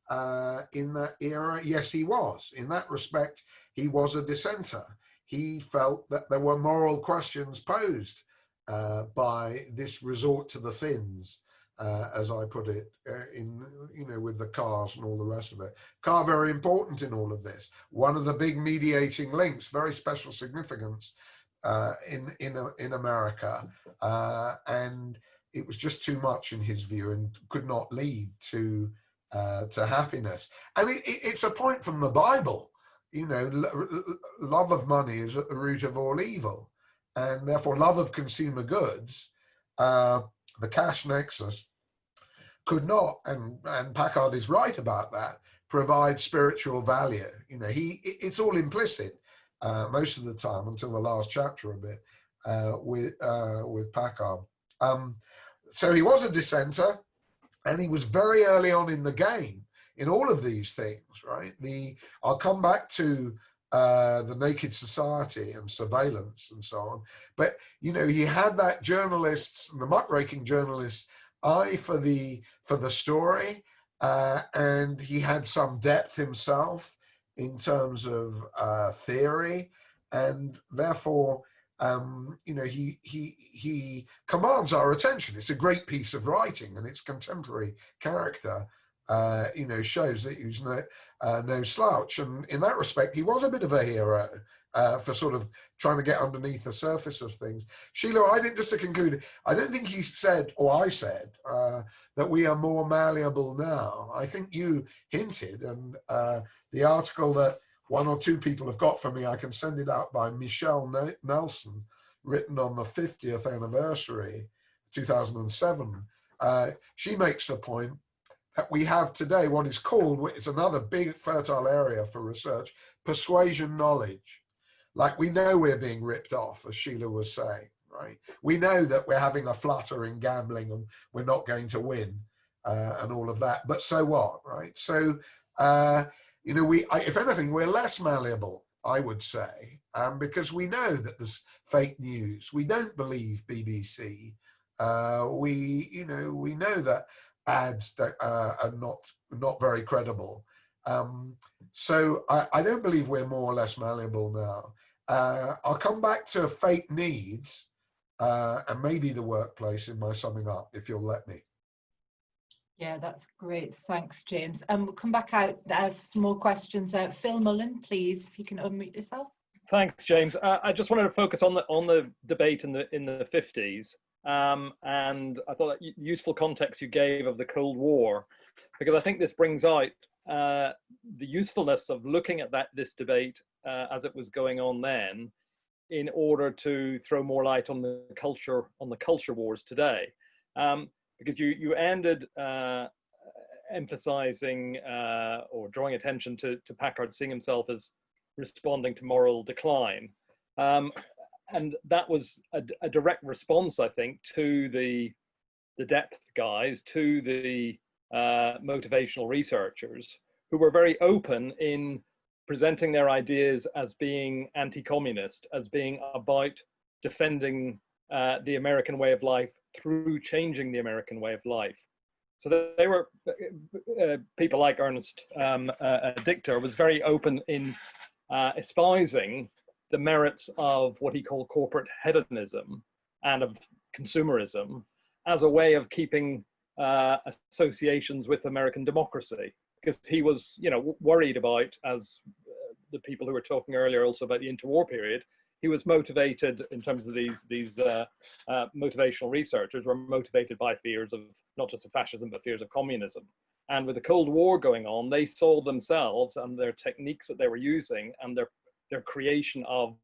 in that era? Yes, he was. In that respect, he was a dissenter. He felt that there were moral questions posed by this resort to the fins, as I put it, in, you know, with the cars and all the rest of it. Car very important in all of this. One of the big mediating links, very special significance in America, and it was just too much in his view and could not lead to happiness. And it's a point from the Bible, you know, love of money is at the root of all evil, and therefore love of consumer goods, the cash nexus, could not, and Packard is right about that, provide spiritual value. You know, it's all implicit most of the time until the last chapter a bit with Packard. So he was a dissenter, and he was very early on in the game in all of these things, right? I'll come back to the naked society and surveillance and so on. But, you know, he had that journalist's, the muckraking journalist's eye for the story, and he had some depth himself in terms of theory, and therefore, you know, he commands our attention. It's a great piece of writing, and its contemporary character, you know, shows that he was no slouch. And in that respect, he was a bit of a hero for sort of trying to get underneath the surface of things. Sheila, just to conclude, I don't think he said, or I said, that we are more malleable now. I think you hinted, and the article that one or two people have got for me, I can send it out, by Michelle Nelson, written on the 50th anniversary, 2007. She makes the point that we have today what is called, it's another big fertile area for research, persuasion knowledge. Like, we know we're being ripped off, as Sheila was saying, right? We know that we're having a flutter in gambling and we're not going to win, and all of that, but so what, right? So, you know, if anything, we're less malleable, I would say, because we know that there's fake news. We don't believe BBC. We know that ads are not very credible. So I don't believe we're more or less malleable now. I'll come back to fake needs and maybe the workplace in my summing up, if you'll let me. Yeah, that's great. Thanks, James. We'll come back out for some more questions. Phil Mullen, please, if you can unmute yourself. Thanks, James. I just wanted to focus on the debate in the 50s, and I thought that useful context you gave of the Cold War, because I think this brings out the usefulness of looking at this debate as it was going on then, in order to throw more light on the culture wars today, because you ended emphasizing or drawing attention to Packard seeing himself as responding to moral decline, and that was a direct response, I think, to the depth guys, to the motivational researchers who were very open in presenting their ideas as being anti-communist, as being about defending the American way of life through changing the American way of life. So they were people like Ernest Dichter was very open in espousing the merits of what he called corporate hedonism and of consumerism as a way of keeping associations with American democracy, because he was, worried about, as the people who were talking earlier also about the interwar period, he was motivated in terms of these motivational researchers were motivated by fears of not just of fascism, but fears of communism. And with the Cold War going on, they saw themselves and their techniques that they were using and their creation of,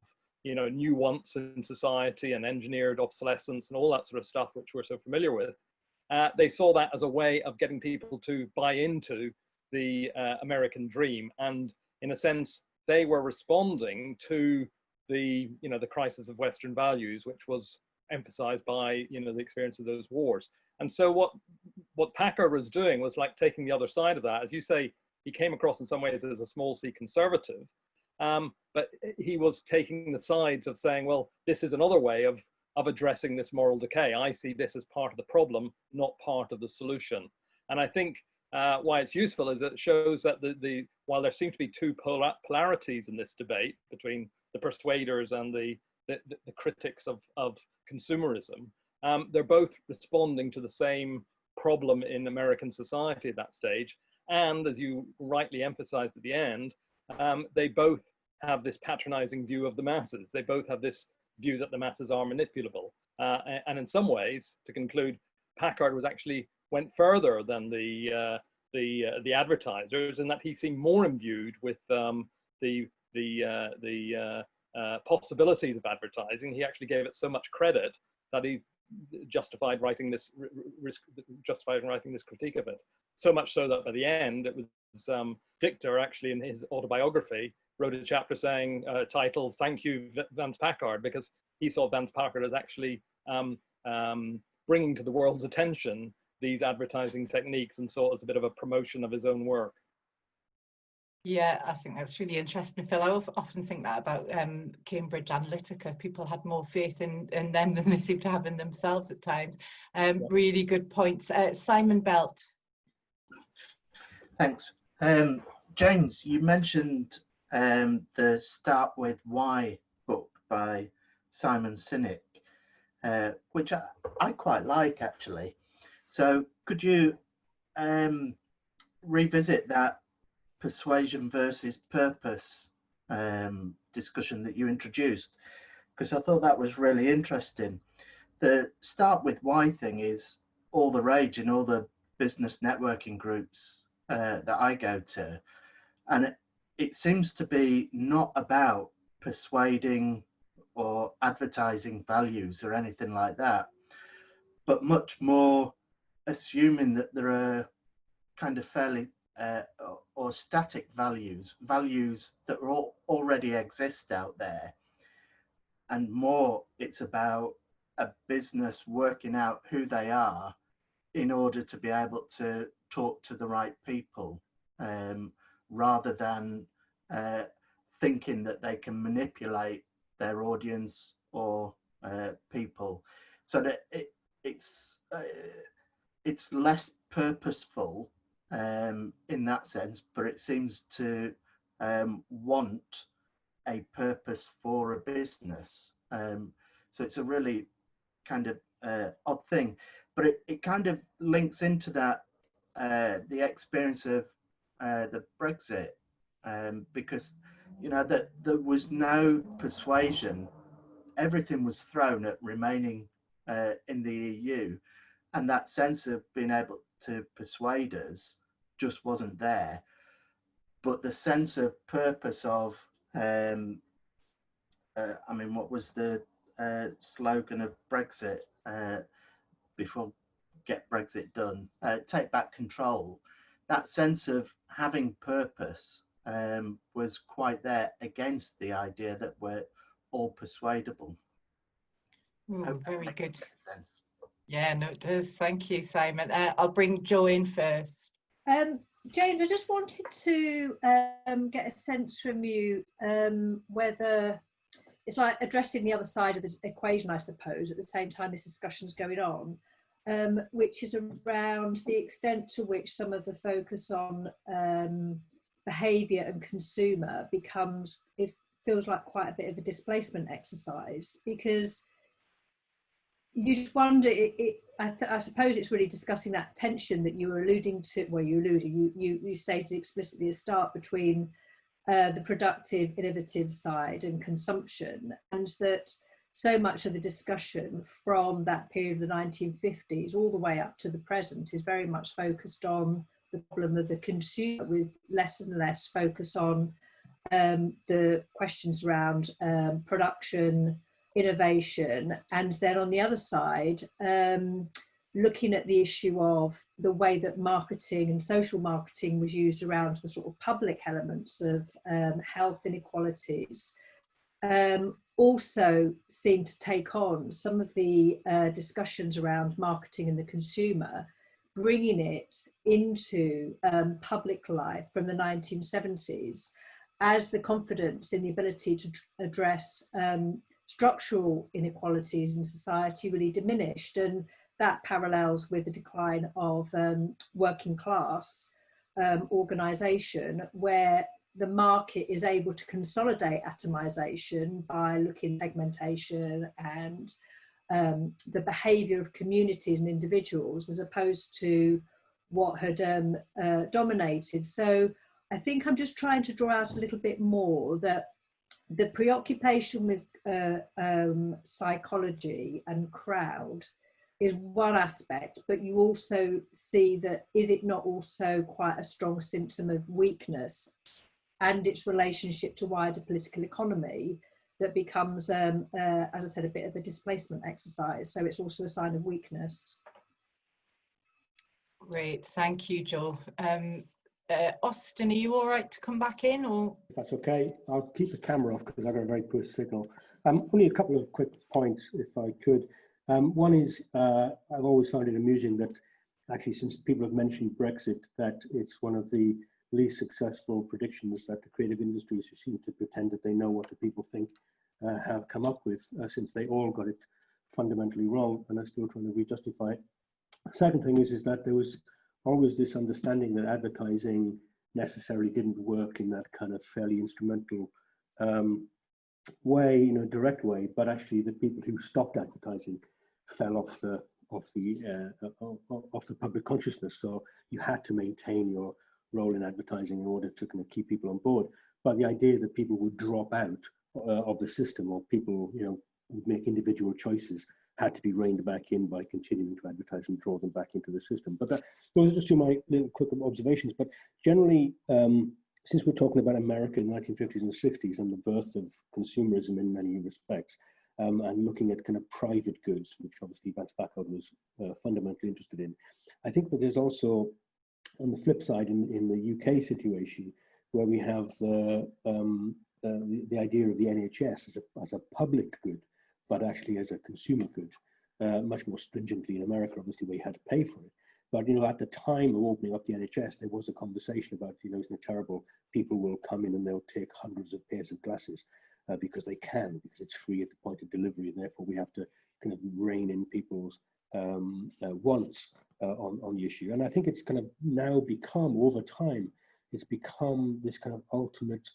new wants in society and engineered obsolescence and all that sort of stuff, which we're so familiar with. They saw that as a way of getting people to buy into the American dream. And in a sense, they were responding to the crisis of Western values, which was emphasized by, the experience of those wars. And so what Packard was doing was like taking the other side of that. As you say, he came across in some ways as a small c conservative, but he was taking the sides of saying, well, this is another way of addressing this moral decay. I see this as part of the problem, not part of the solution. And I think why it's useful is that it shows that while there seem to be two polarities in this debate between the persuaders and the critics of consumerism, they're both responding to the same problem in American society at that stage. And as you rightly emphasized at the end, they both have this patronizing view of the masses. They both have this view that the masses are manipulable. And in some ways, to conclude, Packard went further than the advertisers, in that he seemed more imbued with the possibilities of advertising. He actually gave it so much credit that he justified writing this critique of it. So much so that by the end, it was Dichter actually in his autobiography wrote a chapter saying, titled "Thank You, Vance Packard," because he saw Vance Packard as actually bringing to the world's attention these advertising techniques and saw it as a bit of a promotion of his own work. Yeah, I think that's really interesting, Phil. I often think that about Cambridge Analytica. People had more faith in them than they seem to have in themselves at times. Really good points. Simon Belt. Thanks. James, you mentioned the Start With Why book by Simon Sinek, which I quite like, actually. So could you revisit that persuasion versus purpose discussion that you introduced? Because I thought that was really interesting. The Start With Why thing is all the rage in all the business networking groups that I go to. And it seems to be not about persuading or advertising values or anything like that, but much more assuming that there are kind of fairly or static values that already exist out there, and more it's about a business working out who they are in order to be able to talk to the right people, rather than thinking that they can manipulate their audience or people. So that it's less purposeful in that sense, but it seems to want a purpose for a business. So it's a really kind of odd thing, but it kind of links into that the experience of the Brexit, because that there was no persuasion. Everything was thrown at remaining in the EU, and that sense of being able to persuade us just wasn't there. But the sense of purpose of I mean, what was the slogan of Brexit before Get Brexit Done? Take back control. That sense of having purpose was quite there against the idea that we're all persuadable. Very good. Sense. Yeah, no, it does. Thank you, Simon. I'll bring Jo in first. James, I just wanted to get a sense from you whether it's like addressing the other side of the equation, I suppose, at the same time this discussion's going on, which is around the extent to which some of the focus on behaviour and consumer feels like quite a bit of a displacement exercise, because you just wonder, I suppose it's really discussing that tension that you were alluding to, well, you stated explicitly at the start between the productive, innovative side and consumption, and that so much of the discussion from that period of the 1950s all the way up to the present is very much focused on the problem of the consumer, with less and less focus on the questions around production, innovation, and then on the other side, looking at the issue of the way that marketing and social marketing was used around the sort of public elements of health inequalities, also seem to take on some of the discussions around marketing and the consumer, bringing it into public life from the 1970s as the confidence in the ability to address structural inequalities in society really diminished. And that parallels with the decline of working class organisation, where the market is able to consolidate atomization by looking at segmentation and the behaviour of communities and individuals, as opposed to what had dominated. So I think I'm just trying to draw out a little bit more that the preoccupation with psychology and crowd is one aspect, but you also see that, is it not also quite a strong symptom of weakness and its relationship to wider political economy that becomes, as I said, a bit of a displacement exercise. So it's also a sign of weakness. Great, thank you, Jo. Austin, are you all right to come back in? Or if that's okay, I'll keep the camera off because I've got a very poor signal. Only a couple of quick points, if I could. One is, I've always found it amusing that actually, since people have mentioned Brexit, that it's one of the least successful predictions that the creative industries, who seem to pretend that they know what the people think, have come up with, since they all got it fundamentally wrong and are still trying to re-justify it. The second thing is that there was always this understanding that advertising necessarily didn't work in that kind of fairly instrumental way, direct way, but actually the people who stopped advertising fell off the public consciousness. So you had to maintain your role in advertising in order to kind of keep people on board. But the idea that people would drop out of the system, or people, would make individual choices, had to be reined back in by continuing to advertise and draw them back into the system. But those are just two my little quick observations. But generally, since we're talking about America in the 1950s and 60s and the birth of consumerism in many respects, and looking at kind of private goods, which obviously Vance Packard was fundamentally interested in, I think that there's also, on the flip side, in the UK situation, where we have the idea of the NHS as a public good, but actually as a consumer good, much more stringently in America, obviously, where you had to pay for it. But, at the time of opening up the NHS, there was a conversation about, isn't it terrible? People will come in and they'll take hundreds of pairs of glasses because they can, because it's free at the point of delivery, and therefore we have to kind of rein in people's wants on the issue. And I think it's kind of now become, over time, it's become this kind of ultimate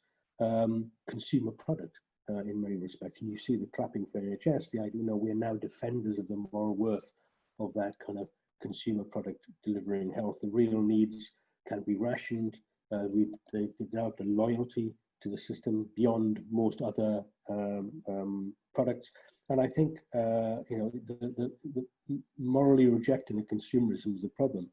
consumer product in many respects. And you see the clapping for NHS, the idea, we're now defenders of the moral worth of that kind of consumer product delivering health. The real needs can be rationed. They've developed a loyalty to the system beyond most other products. And I think, the morally rejecting the consumerism is the problem,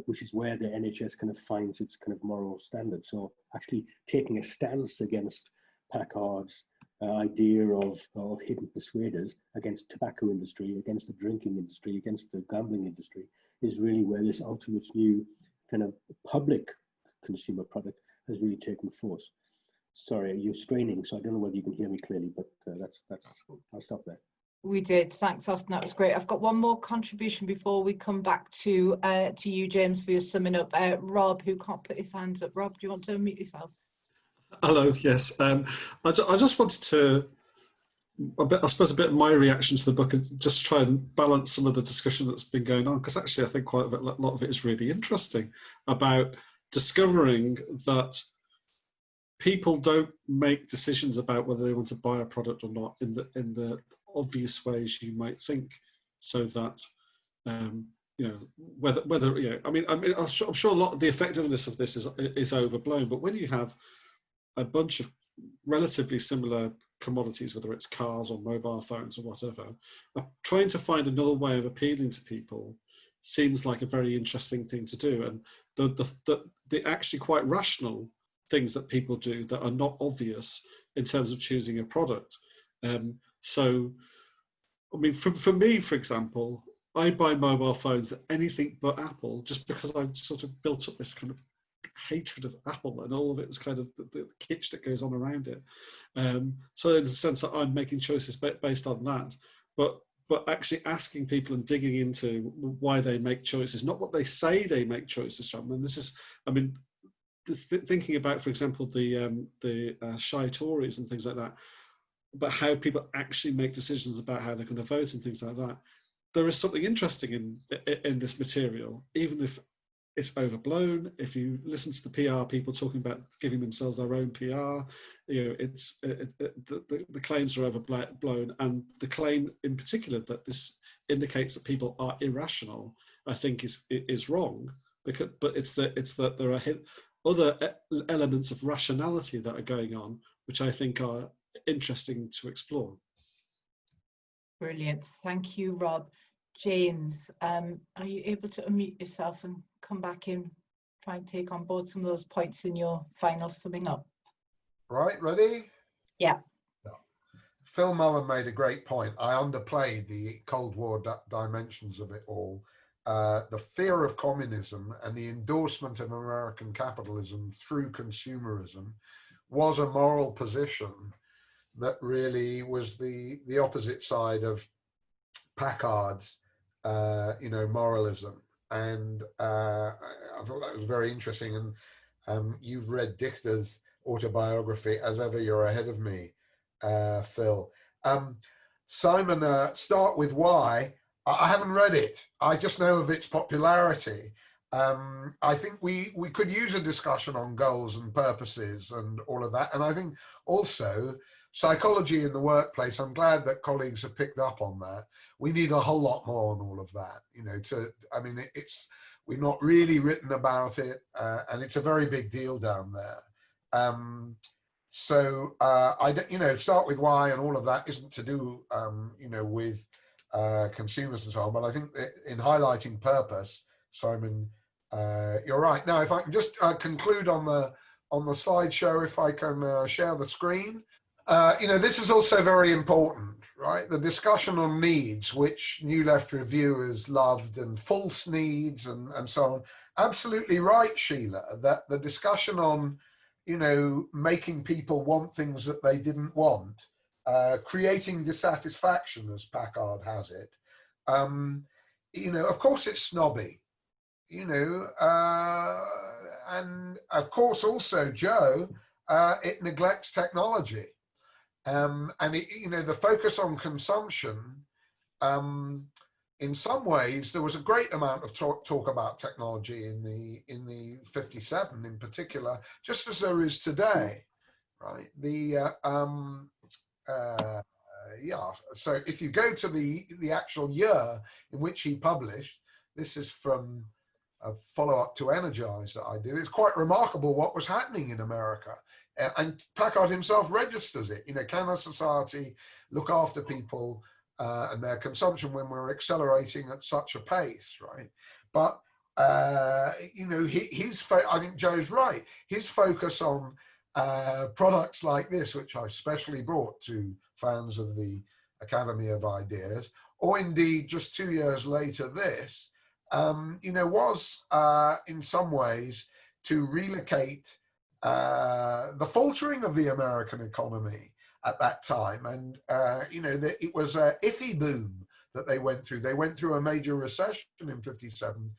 which is where the NHS kind of finds its kind of moral standard. So actually taking a stance against Packard's idea of hidden persuaders against tobacco industry, against the drinking industry, against the gambling industry, is really where this ultimate new kind of public consumer product has really taken force. Sorry, you're straining, so I don't know whether you can hear me clearly, but I'll stop there. We did. Thanks, Austin. That was great. I've got one more contribution before we come back to you, James, for your summing up. Rob, who can't put his hands up. Rob, do you want to unmute yourself? Hello. Yes. I just wanted to, I suppose, a bit of my reaction to the book and just try and balance some of the discussion that's been going on, because actually I think quite a lot of it is really interesting about discovering that people don't make decisions about whether they want to buy a product or not in the obvious ways you might think, so that you know, whether you know, I mean I'm sure a lot of the effectiveness of this is overblown, but when you have a bunch of relatively similar commodities, whether it's cars or mobile phones or whatever, trying to find another way of appealing to people seems like a very interesting thing to do, and the actually quite rational things that people do that are not obvious in terms of choosing a product. So, I mean, for me, for example, I buy mobile phones that anything but Apple, just because I've sort of built up this kind of hatred of Apple and all of its kind of the kitsch that goes on around it. So in the sense that I'm making choices based on that, but actually asking people and digging into why they make choices, not what they say they make choices from. And this is, I mean, thinking about, for example, the shy Tories and things like that, but how people actually make decisions about how they're going to vote and things like that. There is something interesting in this material, even if it's overblown. If you listen to the PR people talking about giving themselves their own PR, you know, the claims are overblown, and the claim in particular that this indicates that people are irrational, I think is wrong. But it's that there are other elements of rationality that are going on, which I think are interesting to explore. Brilliant. Thank you, Rob. James, are you able to unmute yourself and come back in, try and take on board some of those points in your final summing up? Right, ready? Yeah. Phil Mullen made a great point. I underplayed the Cold War dimensions of it all. The fear of communism and the endorsement of American capitalism through consumerism was a moral position that really was the opposite side of Packard's moralism. And I thought that was very interesting. And you've read Dichter's autobiography. As ever, you're ahead of me, Phil. Simon, start with why. I haven't read it. I just know of its popularity. I think we could use a discussion on goals and purposes and all of that. And I think also psychology in the workplace, I'm glad that colleagues have picked up on that. We need a whole lot more on all of that, you know, we've not really written about it, and it's a very big deal down there. Start with why and all of that isn't to do, with consumers and so on, but I think that in highlighting purpose, Simon, you're right. Now, if I can just conclude on the slideshow, if I can share the screen. This is also very important, right? The discussion on needs, which New Left reviewers loved, and false needs and so on. Absolutely right, Sheila, that the discussion on, making people want things that they didn't want, creating dissatisfaction, as Packard has it. Of course it's snobby, and of course also, Joe, it neglects technology. The focus on consumption, in some ways, there was a great amount of talk about technology in the 57 in particular, just as there is today, right? So if you go to the actual year in which he published, this is from a follow-up to Energise that I did. It's quite remarkable what was happening in America. And Packard himself registers it. Can a society look after people and their consumption when we're accelerating at such a pace, right? But, I think Joe's right. His focus on products like this, which I specially brought to fans of the Academy of Ideas, or indeed just 2 years later this, was in some ways to relocate the faltering of the American economy at that time. And, it was an iffy boom that they went through. They went through a major recession in 57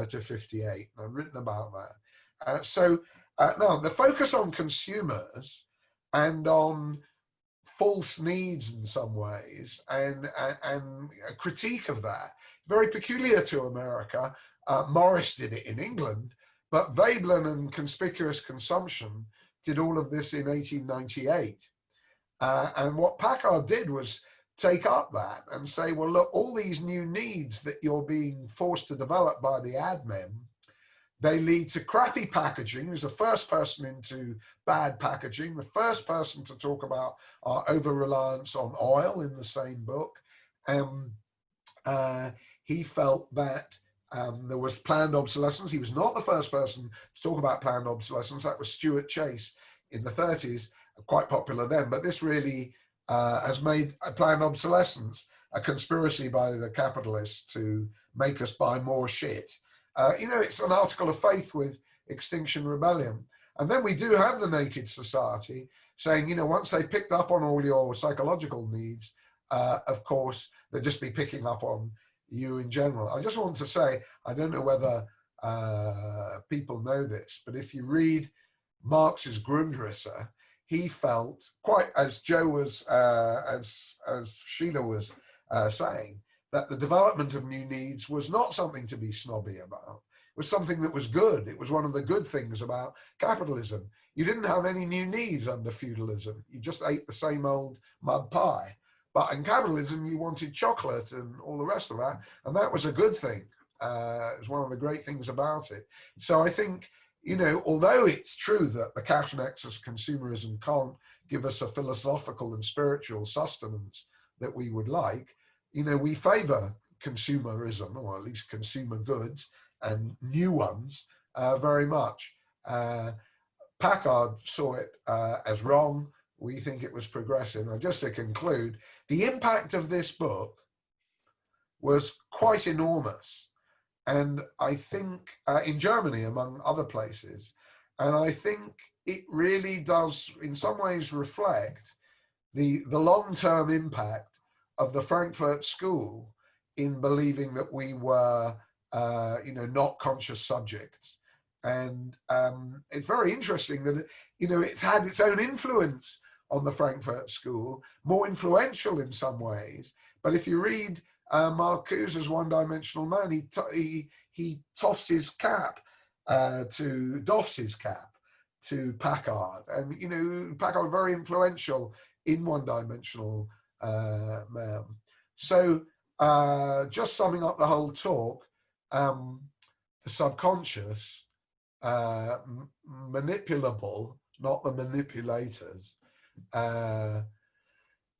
to 58. I've written about that. Now, the focus on consumers and on false needs in some ways, and a critique of that, very peculiar to America. Morris did it in England, but Veblen and Conspicuous Consumption did all of this in 1898. And what Packard did was take up that and say, well, look, all these new needs that you're being forced to develop by the ad men, they lead to crappy packaging. He was the first person into bad packaging, the first person to talk about our over-reliance on oil in the same book. He felt that there was planned obsolescence. He was not the first person to talk about planned obsolescence. That was Stuart Chase in the 30s, quite popular then. But this really has made planned obsolescence a conspiracy by the capitalists to make us buy more shit. It's an article of faith with Extinction Rebellion. And then we do have the Naked Society saying, once they've picked up on all your psychological needs, of course, they'll just be picking up on you in general. I just want to say, I don't know whether people know this, but if you read Marx's Grundrisse, he felt, quite as Joe was, as Sheila was saying, that the development of new needs was not something to be snobby about. It was something that was good. It was one of the good things about capitalism. You didn't have any new needs under feudalism. You just ate the same old mud pie. But in capitalism, you wanted chocolate and all the rest of that. And that was a good thing. It was one of the great things about it. So I think, although it's true that the cash nexus consumerism can't give us a philosophical and spiritual sustenance that we would like, we favor consumerism, or at least consumer goods and new ones very much. Packard saw it as wrong. We think it was progressive. Now, just to conclude, the impact of this book was quite enormous. And I think in Germany, among other places, and I think it really does in some ways reflect the long-term impact of the Frankfurt School in believing that we were, not conscious subjects. And it's very interesting that, it's had its own influence on the Frankfurt School, more influential in some ways. But if you read Marcuse's One-Dimensional Man, he doffs his cap to Packard. And, Packard very influential in One-Dimensional Man. So just summing up the whole talk, the subconscious, manipulable, not the manipulators,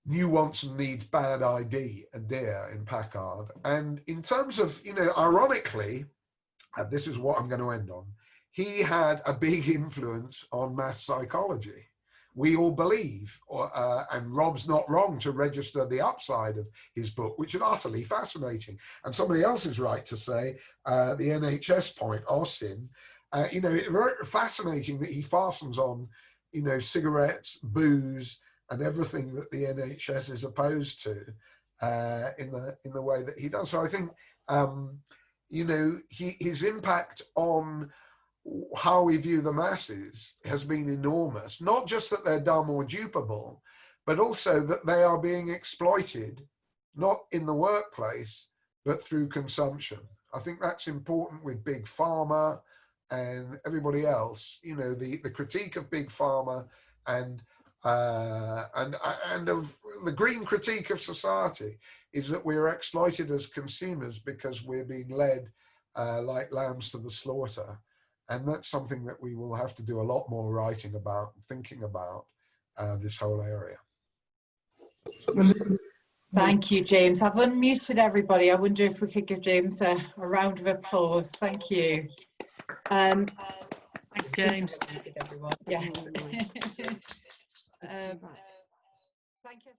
new wants and needs, bad idea in Packard. And in terms of, ironically, and this is what I'm going to end on, he had a big influence on mass psychology. We all believe, and Rob's not wrong to register the upside of his book, which is utterly fascinating. And somebody else is right to say, the NHS point, Austin, it's very fascinating that he fastens on, cigarettes, booze, and everything that the NHS is opposed to in the way that he does. So I think, his impact on how we view the masses has been enormous. Not just that they're dumb or dupable, but also that they are being exploited, not in the workplace, but through consumption. I think that's important with Big Pharma and everybody else. The critique of Big Pharma and of the green critique of society is that we're exploited as consumers because we're being led like lambs to the slaughter. And that's something that we will have to do a lot more writing about, thinking about this whole area. Thank you, James. I've unmuted everybody. I wonder if we could give James a round of applause. Thank you. I Thanks, James. Everyone. Yes. Thank you.